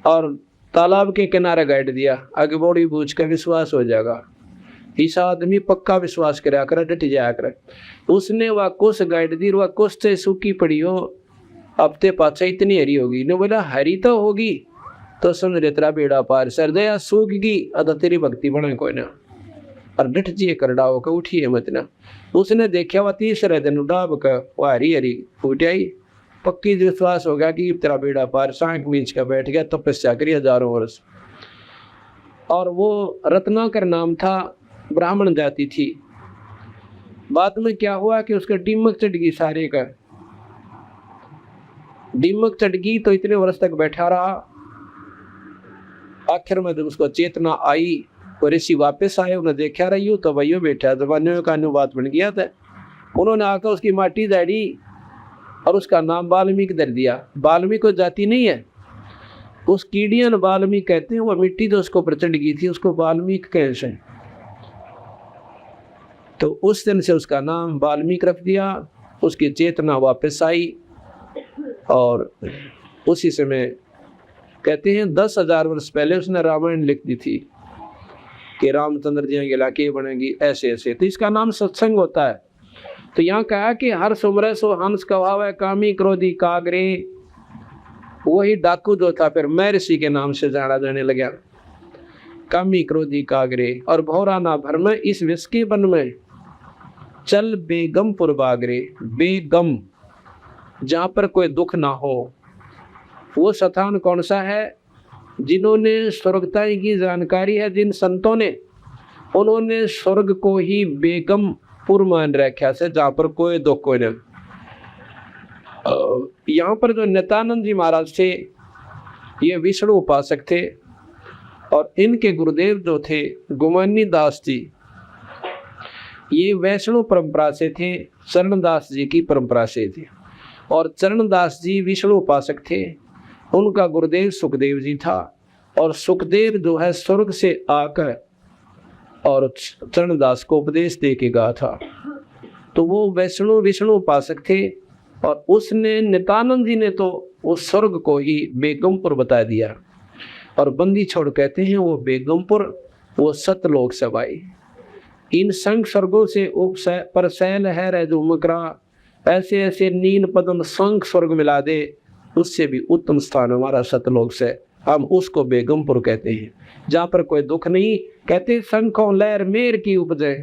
और तालाब के किनारे गाड़ दिया, आगे बॉडी बूझ के विश्वास हो जाएगा। इस आदमी पक्का विश्वास कराया करे, डट जाया करे। उसने वह कुछ गाड़ दी, वह कुछ से सूखी पड़ी हो, हफ्ते पाछे इतनी हरी होगी। ने बोला हरी तो होगी तो समझ रे तेरा बेड़ा पार, सरदया सूख गई अदा तेरी भक्ति बने कोई ना, और डट जी कर डाओ के उठिए मत ना। उसने देखा वह तीसरे दिन डाब का वह हरी हरी फूट आई, पक्की विश्वास हो गया कि तेरा बेड़ा पार। सांख बीच का बैठ गया, तपस्या करी हजारों वर्ष। और वो रत्नाकर नाम था, ब्राह्मण जाति थी। बाद में क्या हुआ कि उसका दीमक चढ़ गई, सारे का दीमक चढ़ गई तो इतने वर्ष तक बैठा रहा। आखिर में जब उसको चेतना आई तो ऋषि वापस आए, उन्हें देखा रही हूँ तो वही बैठा, जबानियों का अनुवाद बन गया था। उन्होंने आकर उसकी माटी दाड़ी और उसका नाम वाल्मीकि धर दिया। वाल्मीकि को जाति नहीं है, उस कीड़ियन वाल्मीकि कहते हैं। वह मिट्टी तो उसको ऊपर चढ़ गई थी, उसको वाल्मीकि कैसे, तो उस दिन से उसका नाम वाल्मीकि रख दिया। उसकी चेतना वापस आई और उसी समय कहते हैं 10,000 वर्ष पहले उसने रामायण लिख दी थी कि रामचंद्र जी के इलाके बनेगी ऐसे ऐसे। तो इसका नाम सत्संग होता है। तो यहाँ कहा कि हर सुमरे सो हंस कहावे, कामी क्रोधी कागरे। वही डाकू जो था फिर मैं ऋषि के नाम से जाना जाने लगा, कामी क्रोधी कागरे। और भौरा ना भर में इस विश्व के वन में चल बेगमपुर बागरे। बेगम जहाँ पर कोई दुख ना हो, वो स्थान कौन सा है? जिन्होंने स्वर्गताई की जानकारी है, जिन संतों ने, उन्होंने स्वर्ग को ही बेगमपुर मान रखा से, जहाँ पर कोई दुख कोई नहीं। यहाँ पर जो नित्यानंद जी महाराज थे ये विष्णु उपासक थे, और इनके गुरुदेव जो थे गुमानी दास जी, ये वैष्णव परंपरा से थे, चरणदास जी की परंपरा से थे। और चरणदास जी विष्णु उपासक थे, उनका गुरुदेव सुखदेव जी था। और सुखदेव जो है स्वर्ग से आकर और चरणदास को उपदेश दे के गया था। तो वो विष्णु उपासक थे, और उसने नित्यानंद जी ने तो उस स्वर्ग को ही बेगमपुर बता दिया। और बंदी छोड़ कहते हैं वो बेगमपुर, वो सतलोक सवाई। इन संग स्वर्गों से पर सैल है रह जो मकरा, ऐसे ऐसे नीन पदम संग स्वर्ग मिला दे, उससे भी उत्तम स्थान हमारा सतलोक से, हम उसको बेगमपुर कहते हैं। जहाँ पर कोई दुख नहीं, कहते शंखों लहर मेर की उपजे,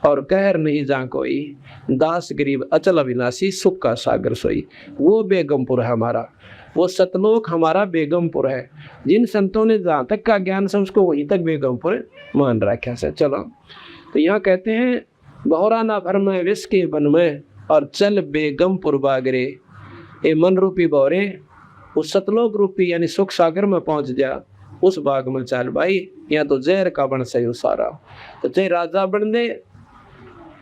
और कहर नहीं जहाँ कोई, दास गरीब अचल अविनाशी सुख का सागर सोई। वो बेगमपुर है हमारा, वो सतलोक हमारा बेगमपुर है। जिन संतों ने जहाँ तक का ज्ञान से उसको वहीं तक बेगमपुर मान रखा है। चलो, तो यहाँ कहते हैं बहुरा ना भर में विष के बन में और चल बेगमपुर बागरे। ये मन रूपी बौरे उस सतलोक रूपी यानी सुख सागर में पहुंच जा, उस बाग में चल भाई, यहाँ तो जहर का बन सही सारा। तो चाहे राजा बन दे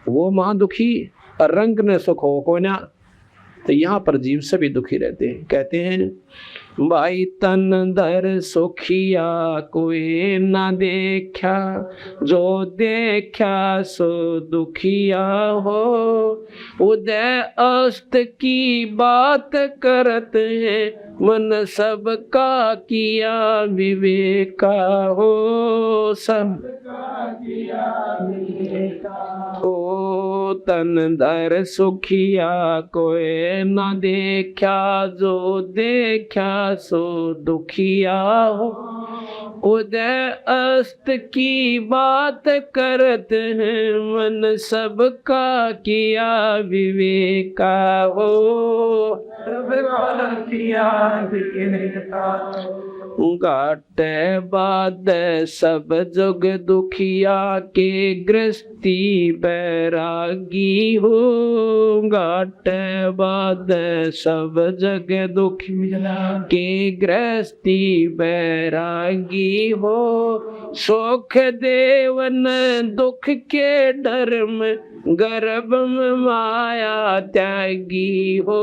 वो महादुखी और रंग ने सुख हो को ना, तो यहाँ पर जीव सभी दुखी रहते हैं। कहते हैं भाई तन धर सुखिया कोई ना देखा, जो देखा सो दुखिया हो। उदय अस्त की बात करत है, मन सबका किया विवेका हो। सबका किया विवेका हो। तन धर सुखिया कोई ना देखा, जो देखा सो दुखिया हो। उदय अस्त की बात करत हैं, मन सबका किया विवेका हो। घाटे बाद सब जुग दुखिया के गृहस्थी बैरागी हो। घाटे बाद सब जग दुखिया के गृहस्थी बैरागी हो। सुख देवन दुख के डर में, गर्भ में माया त्यागी हो।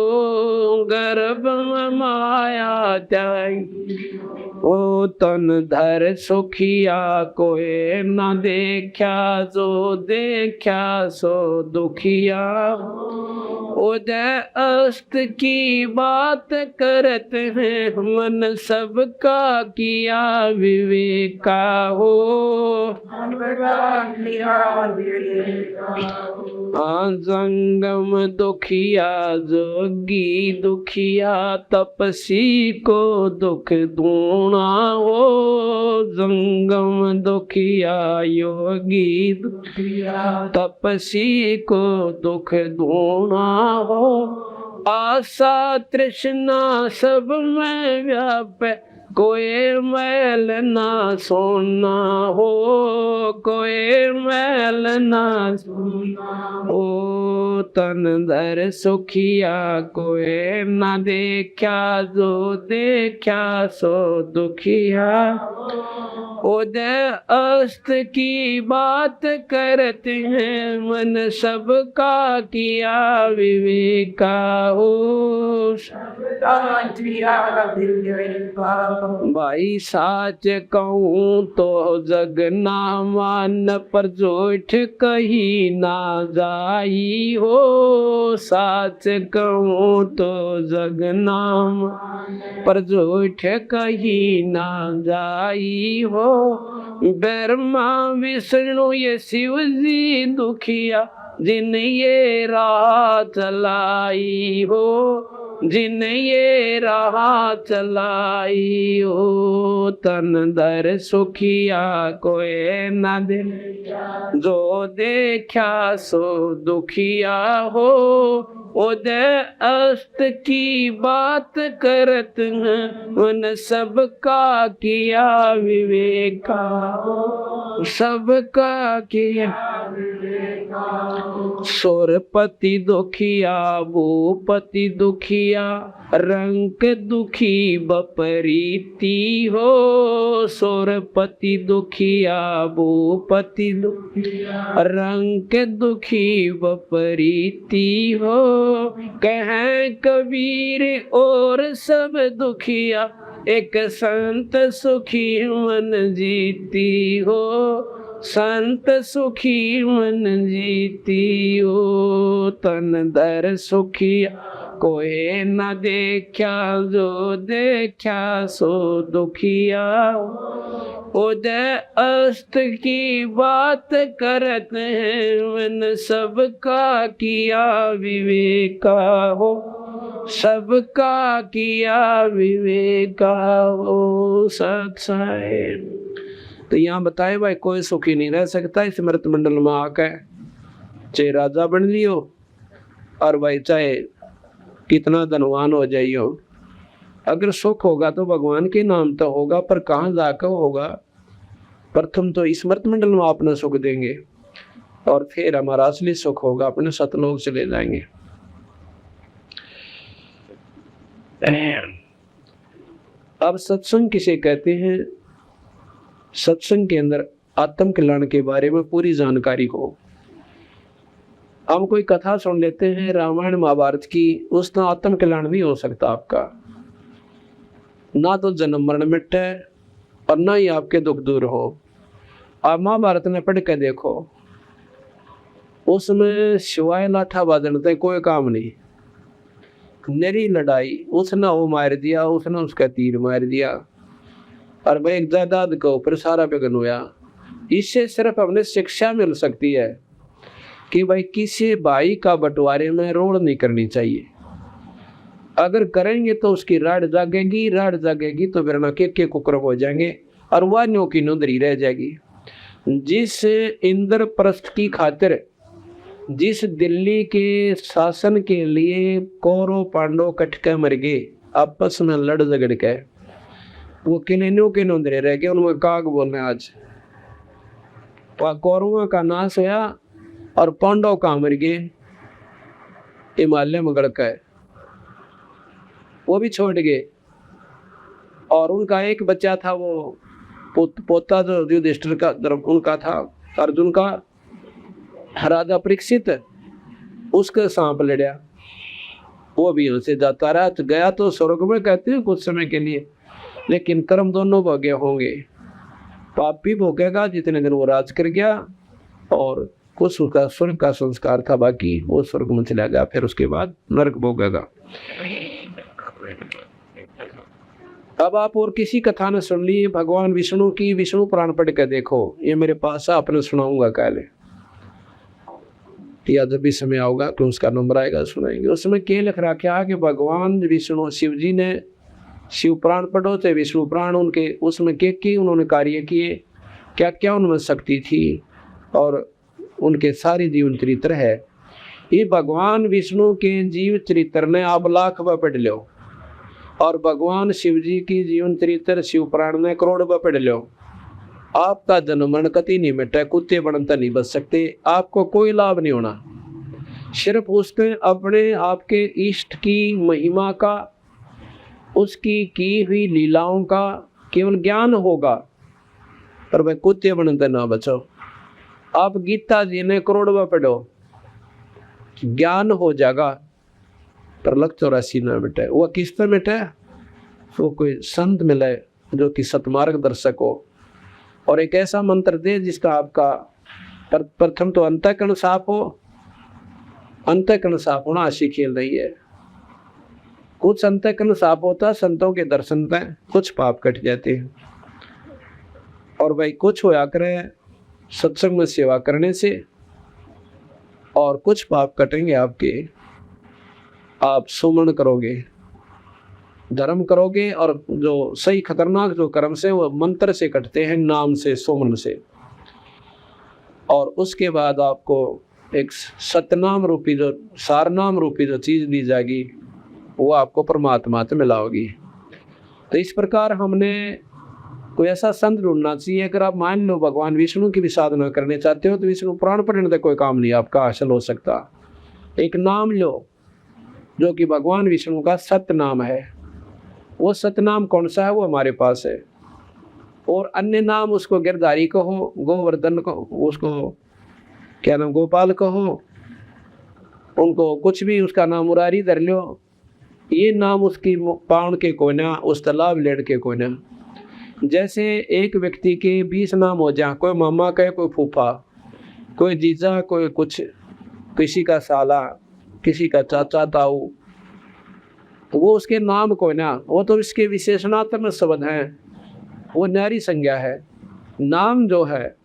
गर्भ में माया त्यागी ओ। तन धर सुखिया कोई ना देखा, जो देखा सो दुखिया हो। उदय अस्त की बात करत हैं, मन सबका किया विवेका हो। जंगम दुखिया जोगी दुखिया, तपसी को दुख दूना हो। जंगम दुखिया योगी दुखिया, तपसी को दुख दूना हो। आशा तृष्णा सब में व्यापे, कोई मैल ना सोना हो। कोई मैल ना सोना हो। तन धर सुखिया कोई ना देखा, जो देखा सो दुखिया। उदय अस्त की बात करते हैं, मन सबका किया विवेका हो। भाई साच कहूँ तो जग ना मान, पर झूठ कही ना जाई हो। साच कहूँ तो जग ना मान, पर झूठ कही ना जाई हो। ब्रह्मा विष्णु ये शिव जी दुखिया, जिन ये राह चलाई हो। जिन ये राह चलाई हो। तन धर सुखिया कोई ना दे, जो देखा सो दुखिया हो। उदय अस्त की बात करत हैं, उन सबका किया विवेका हो। सबका किया सुरपति दुखिया, भूपति दुखिया, रंक दुखी बपरीती हो। सुरपति दुखिया, भूपति दुखिया, रंक दुखी बपरीती हो। कहें कबीर और सब दुखिया, एक संत सुखी मन जीती हो। संत सुखी मन जीती हो। तन धर सुखिया कोई न देखा, जो देखा सो दुखिया। उदय अस्त की बात करत हैं, मन सबका किया विवेका हो। सबका किया विवेका हो। सत्संग तो यहाँ बताए भाई कोई सुखी नहीं रह सकता इस मृत मंडल में आकर, चाहे राजा बन लियो और भाई चाहे कितना धनवान हो जाइयो। अगर सुख होगा तो भगवान के नाम तो होगा, पर कहाँ जाकर होगा। प्रथम तो इस मृत मंडल में अपना सुख देंगे और फिर हमारा असली सुख होगा, अपने सतलोक चले जाएंगे। अब सत्संग किसे कहते हैं? सत्संग के अंदर आत्म कल्याण के बारे में पूरी जानकारी हो। हम कोई कथा सुन लेते हैं रामायण महाभारत की, उसका आत्म कल्याण नहीं हो सकता आपका। ना तो जन्म मरण मिटे और ना ही आपके दुख दूर हो। आप महाभारत में पढ़ के देखो, उसमें शिवाय लाठा बाजने कोई काम नहीं, नरी लड़ाई, उसने वो मार दिया, उसने उसका तीर मार दिया, और भाई एक जायदाद के ऊपर सारा बिगन हुआ। इससे सिर्फ हमें शिक्षा मिल सकती है कि भाई किसी भाई का बंटवारे में रोड़ नहीं करनी चाहिए। अगर करेंगे तो उसकी राड जागेगी तो फिर ना के कुकरम हो जाएंगे और वह न्यों की नुदरी रह जाएगी। जिस इंद्रप्रस्थ की खातिर, जिस दिल्ली के शासन के लिए कौरव पांडव कट के मर गए, आपस में लड़ झगड़ के, वो किन्हों के नुदरे रह गए। उनमें काग बोलने आज वह कौरवों का नाश हुआ और पांडव कहाँ मर गए? हिमालय में गड़ के वो भी छोड़ गए। और उनका एक बच्चा था, वो पोता जो युधिष्ठिर का उनका था, अर्जुन का, राजा परीक्षित, उसके सांप लड़ा, वो भी उनसे जाता रहा। तो गया तो स्वर्ग में कहते हैं कुछ समय के लिए, लेकिन कर्म दोनों भोगे होंगे। पाप भी भोगेगा जितने दिन वो राज कर गया, और कुछ उसका स्वर्ग का संस्कार था, बाकी वो स्वर्ग में चला गया, फिर उसके बाद नरक भोगेगा। अब आप और किसी कथा ने सुन ली भगवान विष्णु की, विष्णु पुराण पढ़ के देखो, ये मेरे पास आपने सुनाऊंगा काले, या जब भी समय आऊगा तो उसका नंबर आएगा सुनाएंगे। उसमें क्या लिख रखा है कि भगवान विष्णु शिव जी ने शिव पुराण पढ़ो थे, विष्णु पुराण, उनके उसमें के उन्होंने कार्य किए, क्या क्या उनमें शक्ति थी, और उनके सारे जीवन चरित्र है। ये भगवान विष्णु के जीव चरित्र ने आप लाख बार पढ़ लो, और भगवान शिव जी की जीवन चरित्र शिव पुराण ने करोड़ बार पढ़ लो। आपका जन्म मरण कति नहीं मिटा, कुत्ते बनता नहीं बच सकते, आपको कोई लाभ नहीं होना। सिर्फ उसने अपने आपके इष्ट की महिमा का, उसकी की हुई लीलाओं का केवल ज्ञान होगा, पर वह कुत्ते बनते ना बचो। आप गीता जी ने करोड़ बार पढ़ो, ज्ञान हो जाएगा, पर लग 84 ना मिटे। वो किस तरह मिटे? वो कोई संत मिले जो कि सतमार्ग दर्शक हो, और एक ऐसा मंत्र दे जिसका आपका प्रथम तो अंतःकरण साफ हो। अंतःकरण साफ होना आशी खेल रही है। कुछ अंतःकरण साफ होता संतों के दर्शन में कुछ पाप कट जाते हैं, और भाई कुछ होया करे सत्संग में सेवा करने से, और कुछ पाप कटेंगे आपके। आप सुमन करोगे, धर्म करोगे, और जो सही खतरनाक जो कर्म से वो मंत्र से कटते हैं, नाम से, सुमन से। और उसके बाद आपको एक सतनाम रूपी जो सारनाम रूपी जो चीज दी जाएगी, वो आपको परमात्मा से मिलाओगी। तो इस प्रकार हमने कोई ऐसा संत ढूंढना चाहिए। अगर आप मान लो भगवान विष्णु की भी साधना करने चाहते हो तो विष्णु पुराण पढ़ने से कोई काम नहीं आपका हासिल हो सकता। एक नाम लो जो कि भगवान विष्णु का सत्य नाम है। वो सतनाम कौन सा है? वो हमारे पास है। और अन्य नाम उसको गिरधारी कहो, गोवर्धन कहो, उसको क्या नाम गोपाल कहो, उनको कुछ भी उसका नाम मुरारी धर लो। ये नाम उसकी पाउन के कोना, उस तालाब लेड़ के कोना। जैसे एक व्यक्ति के 20 नाम हो जाए, कोई मामा कहे, कोई फूफा, कोई जीजा, कोई कुछ, किसी का साला, किसी का चाचा ताऊ, वो उसके नाम को ना, वो तो इसके विशेषणात्मक शब्द हैं, वो न्यारी संज्ञा है। नाम जो है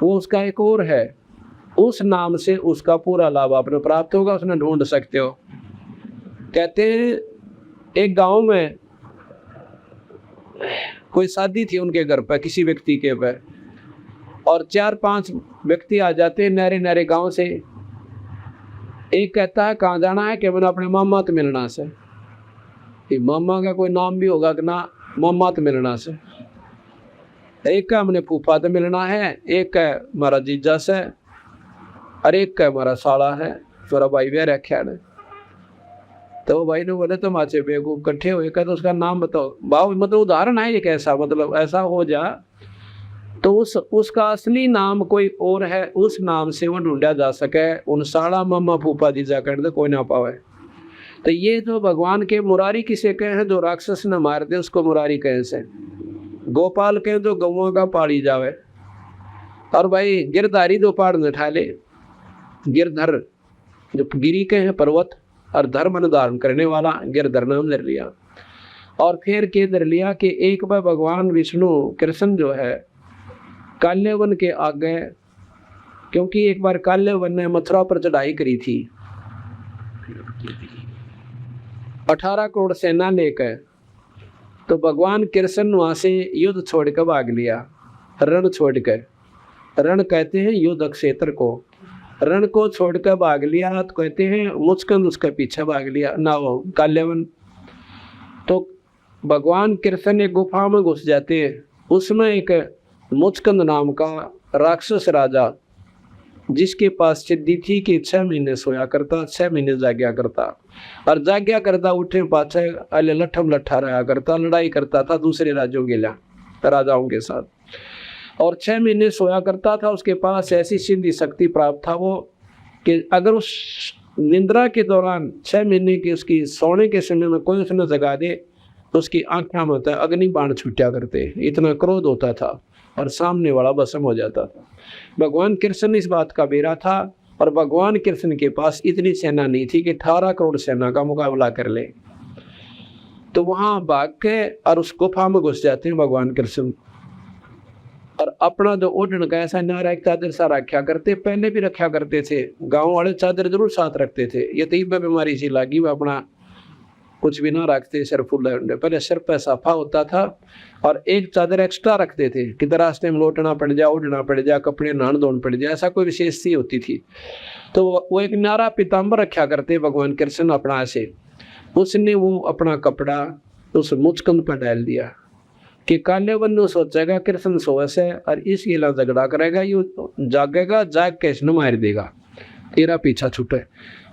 वो उसका एक और है, उस नाम से उसका पूरा लाभ आपने प्राप्त होगा, उसने ढूंढ सकते हो। कहते हैं एक गांव में कोई शादी थी उनके घर पर, किसी व्यक्ति के पर, और 4-5 व्यक्ति आ जाते हैं नारे नारे गांव से। एक कहता है कहाँ जाना है? कि मैंने अपने मामा तो मिलना से। मामा का कोई नाम भी होगा कि ना, मामा तो मिलना से। एक का हमने फूफा से मिलना है, एक का हमारा जीजा से, और एक का हमारा साला है, थोड़ा भाई वे रखा है। तो वो भाई ने बोले तुम आचे बेवकूफ इकट्ठे हुए का, तो उसका नाम बताओ। बाबू मतलब उदाहरण है एक ऐसा, मतलब ऐसा हो जा तो उसका असली नाम कोई और है, उस नाम से वो ढूंढा जा सके, उन साला मामा फूफा जीजा कर दे कोई ना पावे। तो ये जो भगवान के मुरारी किसे कहे हैं, जो राक्षस ने मार दे उसको मुरारी कहे से। गोपाल कहे जो गौओं का पाड़ी जावे। और भाई गिरधारी जो पहाड़ न उठा ले, गिरधर जो गिरी के हैं पर्वत, और धर्म धारण करने वाला गिरधर नाम धर लिया। और फिर के धर लिया कि एक बार भगवान विष्णु कृष्ण जो है काल्यवन के आगे, क्योंकि एक बार काल्यवन ने मथुरा पर चढ़ाई करी थी 18 करोड़ सेना लेकर, तो भगवान कृष्ण वहां से युद्ध छोड़कर भाग लिया, रण छोड़कर। रण कहते हैं युद्ध क्षेत्र को, रण को छोड़कर भाग लिया तो कहते हैं मुचकंद उसके पीछे भाग लिया ना, वो काल्यवन। तो भगवान कृष्ण एक गुफा में घुस जाते हैं, उसमें एक मुचकंद नाम का राक्षस राजा, जिसके पास सिद्धि थी कि 6 महीने सोया करता, 6 महीने जाग्या करता, और जाग्या करता उठे पाछे अले लठम लठा रहा करता, लड़ाई करता था दूसरे राज्यों के लिए राजाओं के साथ, और 6 महीने सोया करता था। उसके पास ऐसी सिद्धि शक्ति प्राप्त था वो कि अगर उस निंद्रा के दौरान 6 महीने की उसकी सोने के समय में कोई उसने जगा दे तो उसकी आंखों में अग्नि बाण छूटा करते, इतना क्रोध होता था और सामने वाला भस्म हो जाता था। भगवान कृष्ण इस बात का बेरा था, और भगवान कृष्ण के पास इतनी सेना नहीं थी कि 18 करोड़ सेना का मुकाबला कर ले। तो वहां भाग के और उस गुफा में घुस जाते हैं भगवान कृष्ण, और अपना जो ओढ़न का ऐसा नारा एक चादर सा रखा करते, पहले भी रखा करते थे, गांव वाले चादर जरूर साथ रखते थे। ये तीब बीमारी सी लगी, वो अपना कुछ भी ना रखते, सिर फुल पहले सिर पे साफा होता था, और एक चादर एक्स्ट्रा रखते थे कि रास्ते में लौटना पड़ जाए, उड़ना पड़ जाए, कपड़े नहान धोन पड़ जाए, ऐसा कोई विशेष सी होती थी। तो वो एक नारा पीताम्बर रखा करते भगवान कृष्ण अपना से। उसने वो अपना कपड़ा उस मुचकंद पर डाल दिया कि काल्यवन ने सोचेगा कृष्ण सोए से और इस गिला झगड़ा करेगा, ये जागेगा, जाग के इसने मार देगा, तेरा पीछा छूटे।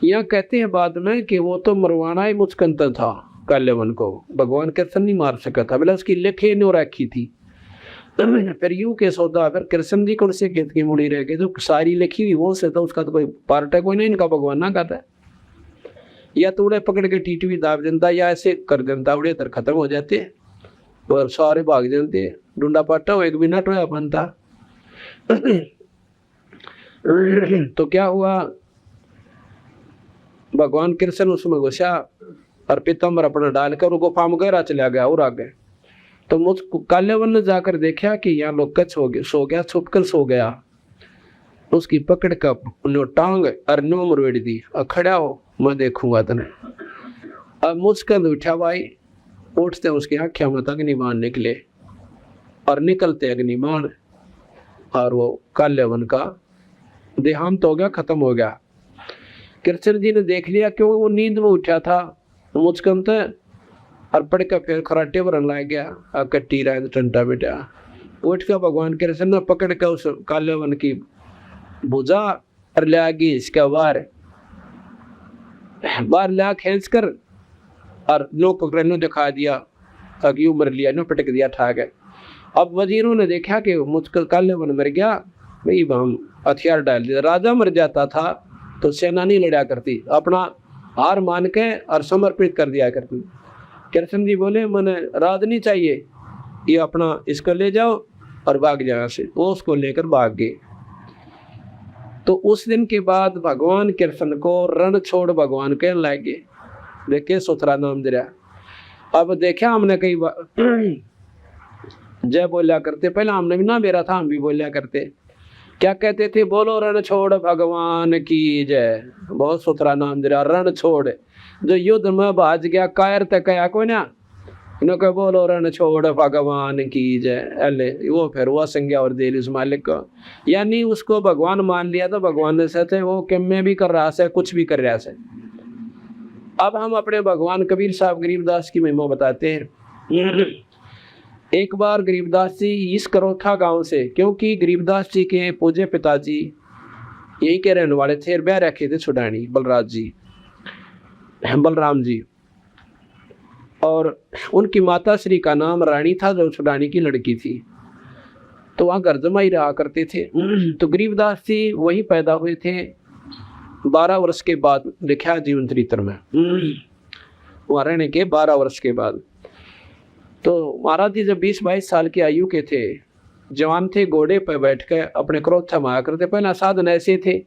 यहाँ कहते हैं बाद में कि वो तो मरवाना ही मुचकंद था काल्यवन को, भगवान कृष्ण नहीं मार सका था, बोला उसकी लेखे नो रखी थी। फिर यूं के सौदा, फिर कृष्ण जी कौन से खेत की मुड़ी रह गई, तो सारी लिखी हुई वो से, तो उसका तो कोई पार्ट है कोई नहीं, इनका भगवान ना कहता है। या तो उड़े पकड़ के टीटवी दाब देता, या ऐसे कर देता उड़े तर खत्म हो जाते और सारे भाग जाते, डूडा पाटा हो एक भी नट होया बनता। तो क्या हुआ, भगवान कृष्ण उसमें घुसा और पीताम्बर अपना डालकर गुफा में गहरा चला गया और आगे। तो मुझ काल्यवन ने जाकर देखा कि यहाँ लोग कच हो गया, सो गया, छुपकर सो गया। उसकी पकड़ का नो टांग और नो मरवेड़ी दी, खड़ा हो मैं देखूंगा तने। अब मुझकर उठा भाई, उठते उसकी आँखें में अग्निबाण निकले, और निकलते अग्निबाण, और वो काल्यवन का देहांत हो गया, खत्म हो गया। कृष्ण जी ने देख लिया, क्यों वो नींद में उठा था मुचकंद, और पढ़ कर फिर खराटे भरन लग गया, कट्टी रहा टंटा बेटा। उठ कर भगवान कृष्ण ने पकड़ कर उस काल्यवन की भुजा और ले आगे इसका बार ला खींच कर और नो पकड़ नो दिखा दिया, अगी उमर लिया, नो पटक दिया, ठा गए। अब वजीरों ने देखा कि मुझको काल्यवन मर गया, भाई हम हथियार डाल दिया। राजा मर जाता था तो सेना नहीं लड़ा करती, अपना हार मान के और समर्पित कर दिया करती। कृष्ण जी बोले मैंने राज नहीं चाहिए, ये अपना इसको ले जाओ और भाग जाओ से। वो उसको लेकर भाग गए। तो उस दिन के बाद भगवान कृष्ण को रण छोड़ भगवान के लागे, देखे सुथरा नाम दिया। अब देखा हमने कई बार जय बोलिया करते, पहले हमने भी ना मेरा था, हम भी बोलिया करते। क्या कहते थे, बोलो रण छोड़ भगवान की जय। बहुत सुथरा नाम दिया, रण छोड़। जो युद्ध में भाज गया कायर तक कया को ना, इन्होंने बोलो रण छोड़ भगवान की जय, अले वो फिर वो संज्ञा और दे उस मालिक को, यानी उसको भगवान मान लिया। तो भगवान ने सहते वो कि मैं भी कर रहा से, कुछ भी कर रहा से। अब हम अपने भगवान कबीर साहब गरीबदास की महिमा बताते हैं। एक बार गरीबदास जी इस करोथा गांव से, क्योंकि गरीबदास जी के पूज्य पिताजी यही के रहने वाले थे, ब्याह रखे थे छुडानी बलराम जी, और उनकी माता श्री का नाम रानी था जो छुडानी की लड़की थी। तो वहाँ घर जमाई रहा करते थे। तो गरीबदास जी वही पैदा हुए थे 12 वर्ष के बाद, लिखा जीवन चरित्र में, वहाँ रहने के 12 वर्ष के बाद। तो महाराज जी जब 20-22 साल की आयु के थे, जवान थे, घोड़े पर बैठ कर अपने क्रोध थमाया करते। पहला साधन ऐसे थे,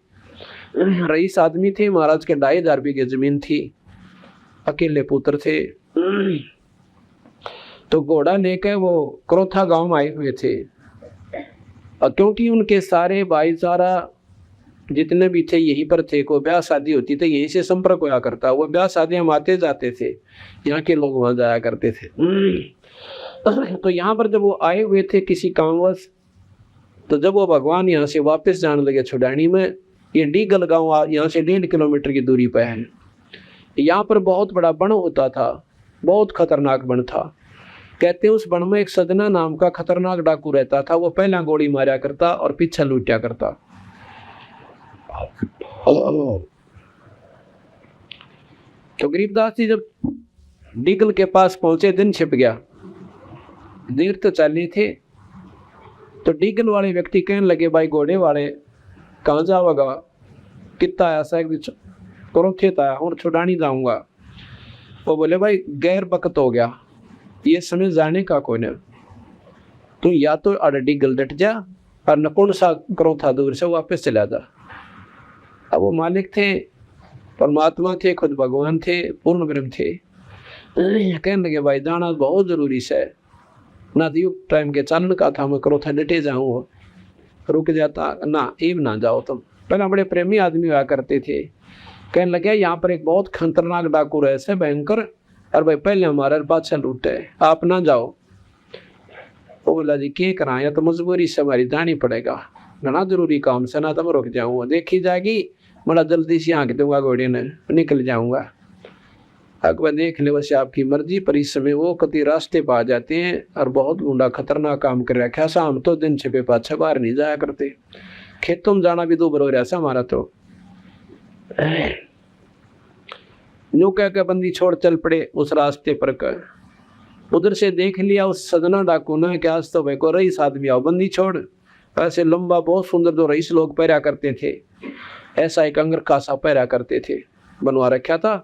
रईस आदमी थे, महाराज के 2,500 बीघे जमीन थी, अकेले पुत्र थे। तो घोड़ा लेकर वो क्रोथा गांव में आए हुए थे, और क्योंकि उनके सारे भाईचारा जितने भी थे यहीं पर थे, को ब्याह शादी होती थी यहीं से संपर्क होया करता, वो ब्याह शादियां आते जाते थे, यहाँ के लोग वहां जाया करते थे। तो यहाँ पर जब वो आए हुए थे किसी कामवश, तो जब वो भगवान यहाँ से वापस जाने लगे छुडानी में, ये डीगल गांव यहाँ से 1.5 किलोमीटर की दूरी पर है। यहाँ पर बहुत बड़ा वन होता था, बहुत खतरनाक वन था। कहते हैं उस वन में एक सजना नाम का खतरनाक डाकू रहता था, वो पहला गोली मारा करता और पीछे लूटा करता। तो गरीबदास जी जब डीगल के पास पहुंचे, दिन छिप गया, देर तो चली थे। तो डीगल वाले व्यक्ति कहने लगे, भाई घोड़े वाले कहाँ जाओगा, कितना आया सा क्रोथित आया और छुड़ानी जाऊंगा। वो बोले, भाई गैर वक्त हो गया, ये समय जाने का कोई नहीं, तू या तो डीगल डट जा और नकुण सा क्रोथा दूर से वापस चला जा। अब वो मालिक थे, परमात्मा थे, खुद भगवान थे, पूर्ण ब्रह्म थे। कहने लगे, भाई जाना बहुत जरूरी है ना, तो टाइम के चालन का था, मैं क्रोथा डटे जाऊँ, रुक जाता ना, एव ना जाओ तुम। पहले बड़े प्रेमी आदमी हुआ करते थे। कहने लगे, यहाँ पर एक बहुत खतरनाक डाकू रहे से भयंकर, और भाई पहले हमारे बादशाह लूटे, आप ना जाओ। वो बोला, जी क्या कराया, तो मजबूरी से हमारी जानी पड़ेगा, ना जरूरी काम से, ना तो मैं रुक जाऊँगा, देखी जाएगी, बड़ा जल्दी से आँख दूंगा घोड़े ने, निकल जाऊँगा। अकबर देख ले, वैसे आपकी मर्जी, पर इस समय वो कति रास्ते पा जाते हैं और बहुत गुंडा खतरनाक काम कर रखा सा, हम तो दिन छिपे पाछे बाहर नहीं जाया करते, खेतों में जाना भी 2 बार हो रहा सा हमारा। तो यूं कह के बंदी छोड़ चल पड़े उस रास्ते पर कर। उधर से देख लिया उस सजना डाकू ने कि आज तो भाई को रईस आदमी आओ, बंदी छोड़। ऐसे लंबा बहुत सुंदर जो रईस लोग पहरा करते थे, ऐसा एक अंगर खासा पहरा करते थे, बनवा रखा था।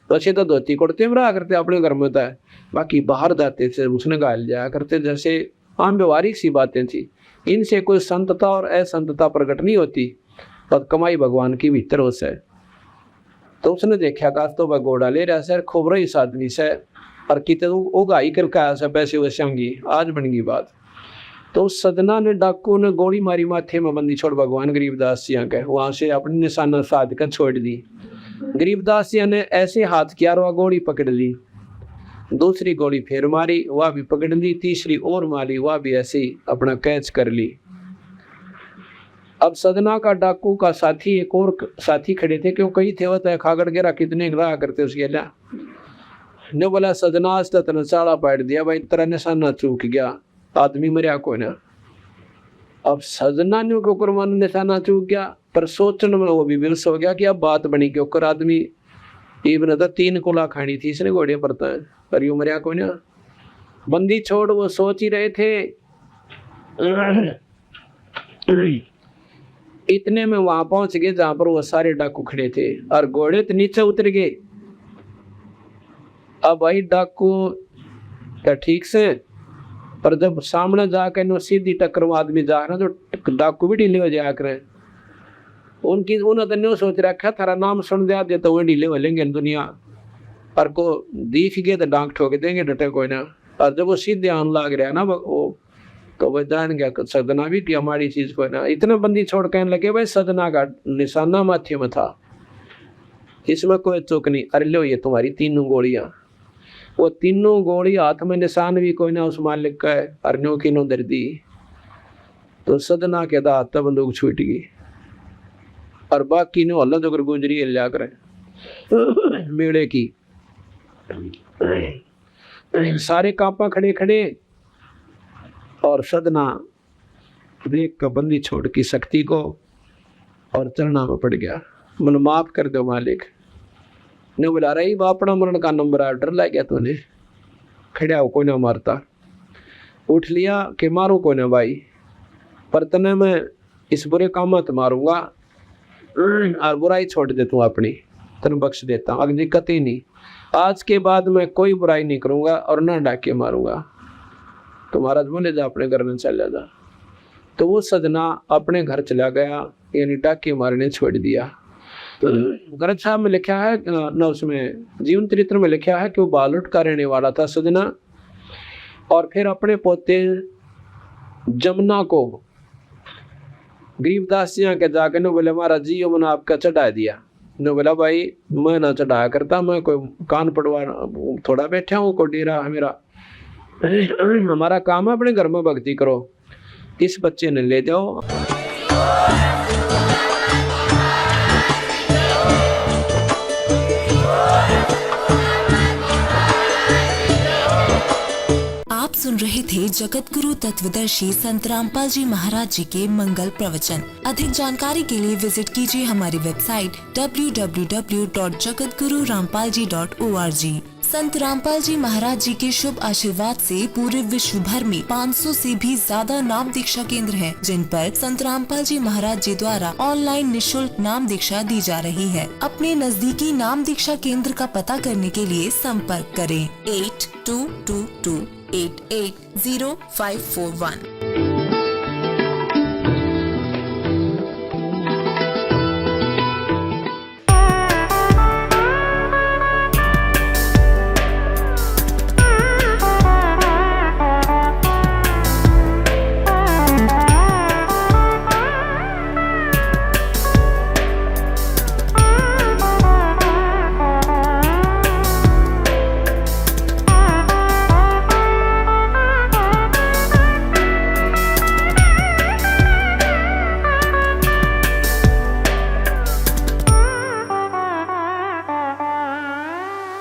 वैसे तो धोती कुर्ते में रहा करते अपने घर में होता है, बाकी बाहर जाते थे उसने गाल जाया करते, जैसे आम व्यवहारिक सी बातें थी। इनसे कोई संतता और असंतता प्रकट नहीं होती, पर कमाई भगवान की भीतर हो से। तो उसने देखा का तो वह घोड़ा ले रहा सर, खूब रही आदमी से, और कितने उगाई करके आया सर, पैसे वैसे आज बन गई बात। तो उस सदना ने, डाकू ने गोली मारी माथे में, बंदी छोड़ भगवान गरीबदास जी के, वहां से अपनी निशाना साध कर छोड़ दी। गरीबदास जी ने ऐसे हाथ किया, वह गोली पकड़ ली, दूसरी गोली फिर मारी, वह भी पकड़ ली, तीसरी और मारी, वह भी ऐसे ही अपना कैच कर ली। अब सदना का डाकू का साथी, एक और साथी खड़े थे, क्यों कई थे, वह खागड़ गिरा कितने रहा करते उसके ला ने बोला, सदना आज तक चाड़ा पाट दिया, भाई तेरा निशाना चूक गया, आदमी मरिया को ना। अब सजना ने ऊपर मन निशाना चूक गया, पर सोचने में वो भी विवश हो गया कि अब बात बनी के ऊपर आदमी इबन तो 3 कोला खानी थी इसने घोड़े पर, पर यू मरिया को ना। बंदी छोड़ वो सोच ही रहे थे, इतने में वहां पहुंच गए जहां पर वो सारे डाकू खड़े थे, और घोड़े तो नीचे उतर गए। अब भाई डाकू तो ठीक से, पर जब सामने जाकर नो सीधी टक्कर में आदमी जा रहा, तो डाकू भी ढीले हो जाया करे। उन्होंने तो न्यू सोच रखा, थारा नाम सुन दिया दे तो वो ढीले हो लेंगे दुनिया, पर को दिख गए तो डांग ठोक देंगे, डटे कोई ना। और जब वो सीधे आने लग रहा ना वो, तो वह जान गया सदना भी कि हमारी चीज कोई ना। इतने बंदी छोड़ कहने लगे, भाई सदना का निशाना माथे में था, इसमें कोई चूक नहीं, अरे लो ये तुम्हारी 3 गोलियां। वो 3 गोली हाथ में, निशान भी कोई ना उस मालिक का है, अरन्यों की नो दर दी। तो सदना के दांत तब बंदूक छूट गई, और बाकी ने हल्ला जो गुजरी लिया करे मेड़े की। सारे कापा खड़े खड़े, और सदना देख का बंदी छोड़ की शक्ति को और चरणा में पड़ गया। मन माफ कर दो मालिक। ने बुला रही अपना मरण का नंबर आया, डर लग गया तूने, खड़ा हो कोई ना मारता, उठ लिया कि मारू कोई ना भाई, पर तने मैं इस बुरे काम मत मारूंगा और बुराई छोड़ दे तू अपनी, तन बख्श देता हूँ, अग्नि कति नहीं, आज के बाद मैं कोई बुराई नहीं करूंगा और ना डाके मारूंगा। तो महाराज बोले जा अपने घर में चला जा। तो वो सजना अपने घर चला गया, यानी डाके मारने छोड़ दिया। तो ग्रंथ साहब में लिखा है न, उसमें जीवन चरित्र में लिखा है कि वो बालुट का रहने वाला था सजना, और फिर अपने पोते जमुना को गरीबदास जी के जाकर ने बोले महाराज जी मैंने आपका चढ़ा दिया। ने बोला भाई मैं ना चढ़ाया करता, मैं कोई कान पड़वा थोड़ा बैठा हूँ, को डेरा है मेरा, हमारा काम है अपने घर में भक्ति करो। इस बच्चे ने ले जाओ। आप सुन रहे थे जगत गुरु तत्वदर्शी संत रामपाल जी महाराज जी के मंगल प्रवचन। अधिक जानकारी के लिए विजिट कीजिए हमारी वेबसाइट www.jagatgururampalji.org। संत रामपाल जी महाराज जी के शुभ आशीर्वाद से पूरे विश्व भर में 500 से भी ज्यादा नाम दीक्षा केंद्र हैं, जिन पर संत रामपाल जी महाराज जी द्वारा ऑनलाइन निशुल्क नाम दीक्षा दी जा रही है। अपने नजदीकी नाम दीक्षा केंद्र का पता करने के लिए संपर्क करें 8222880541।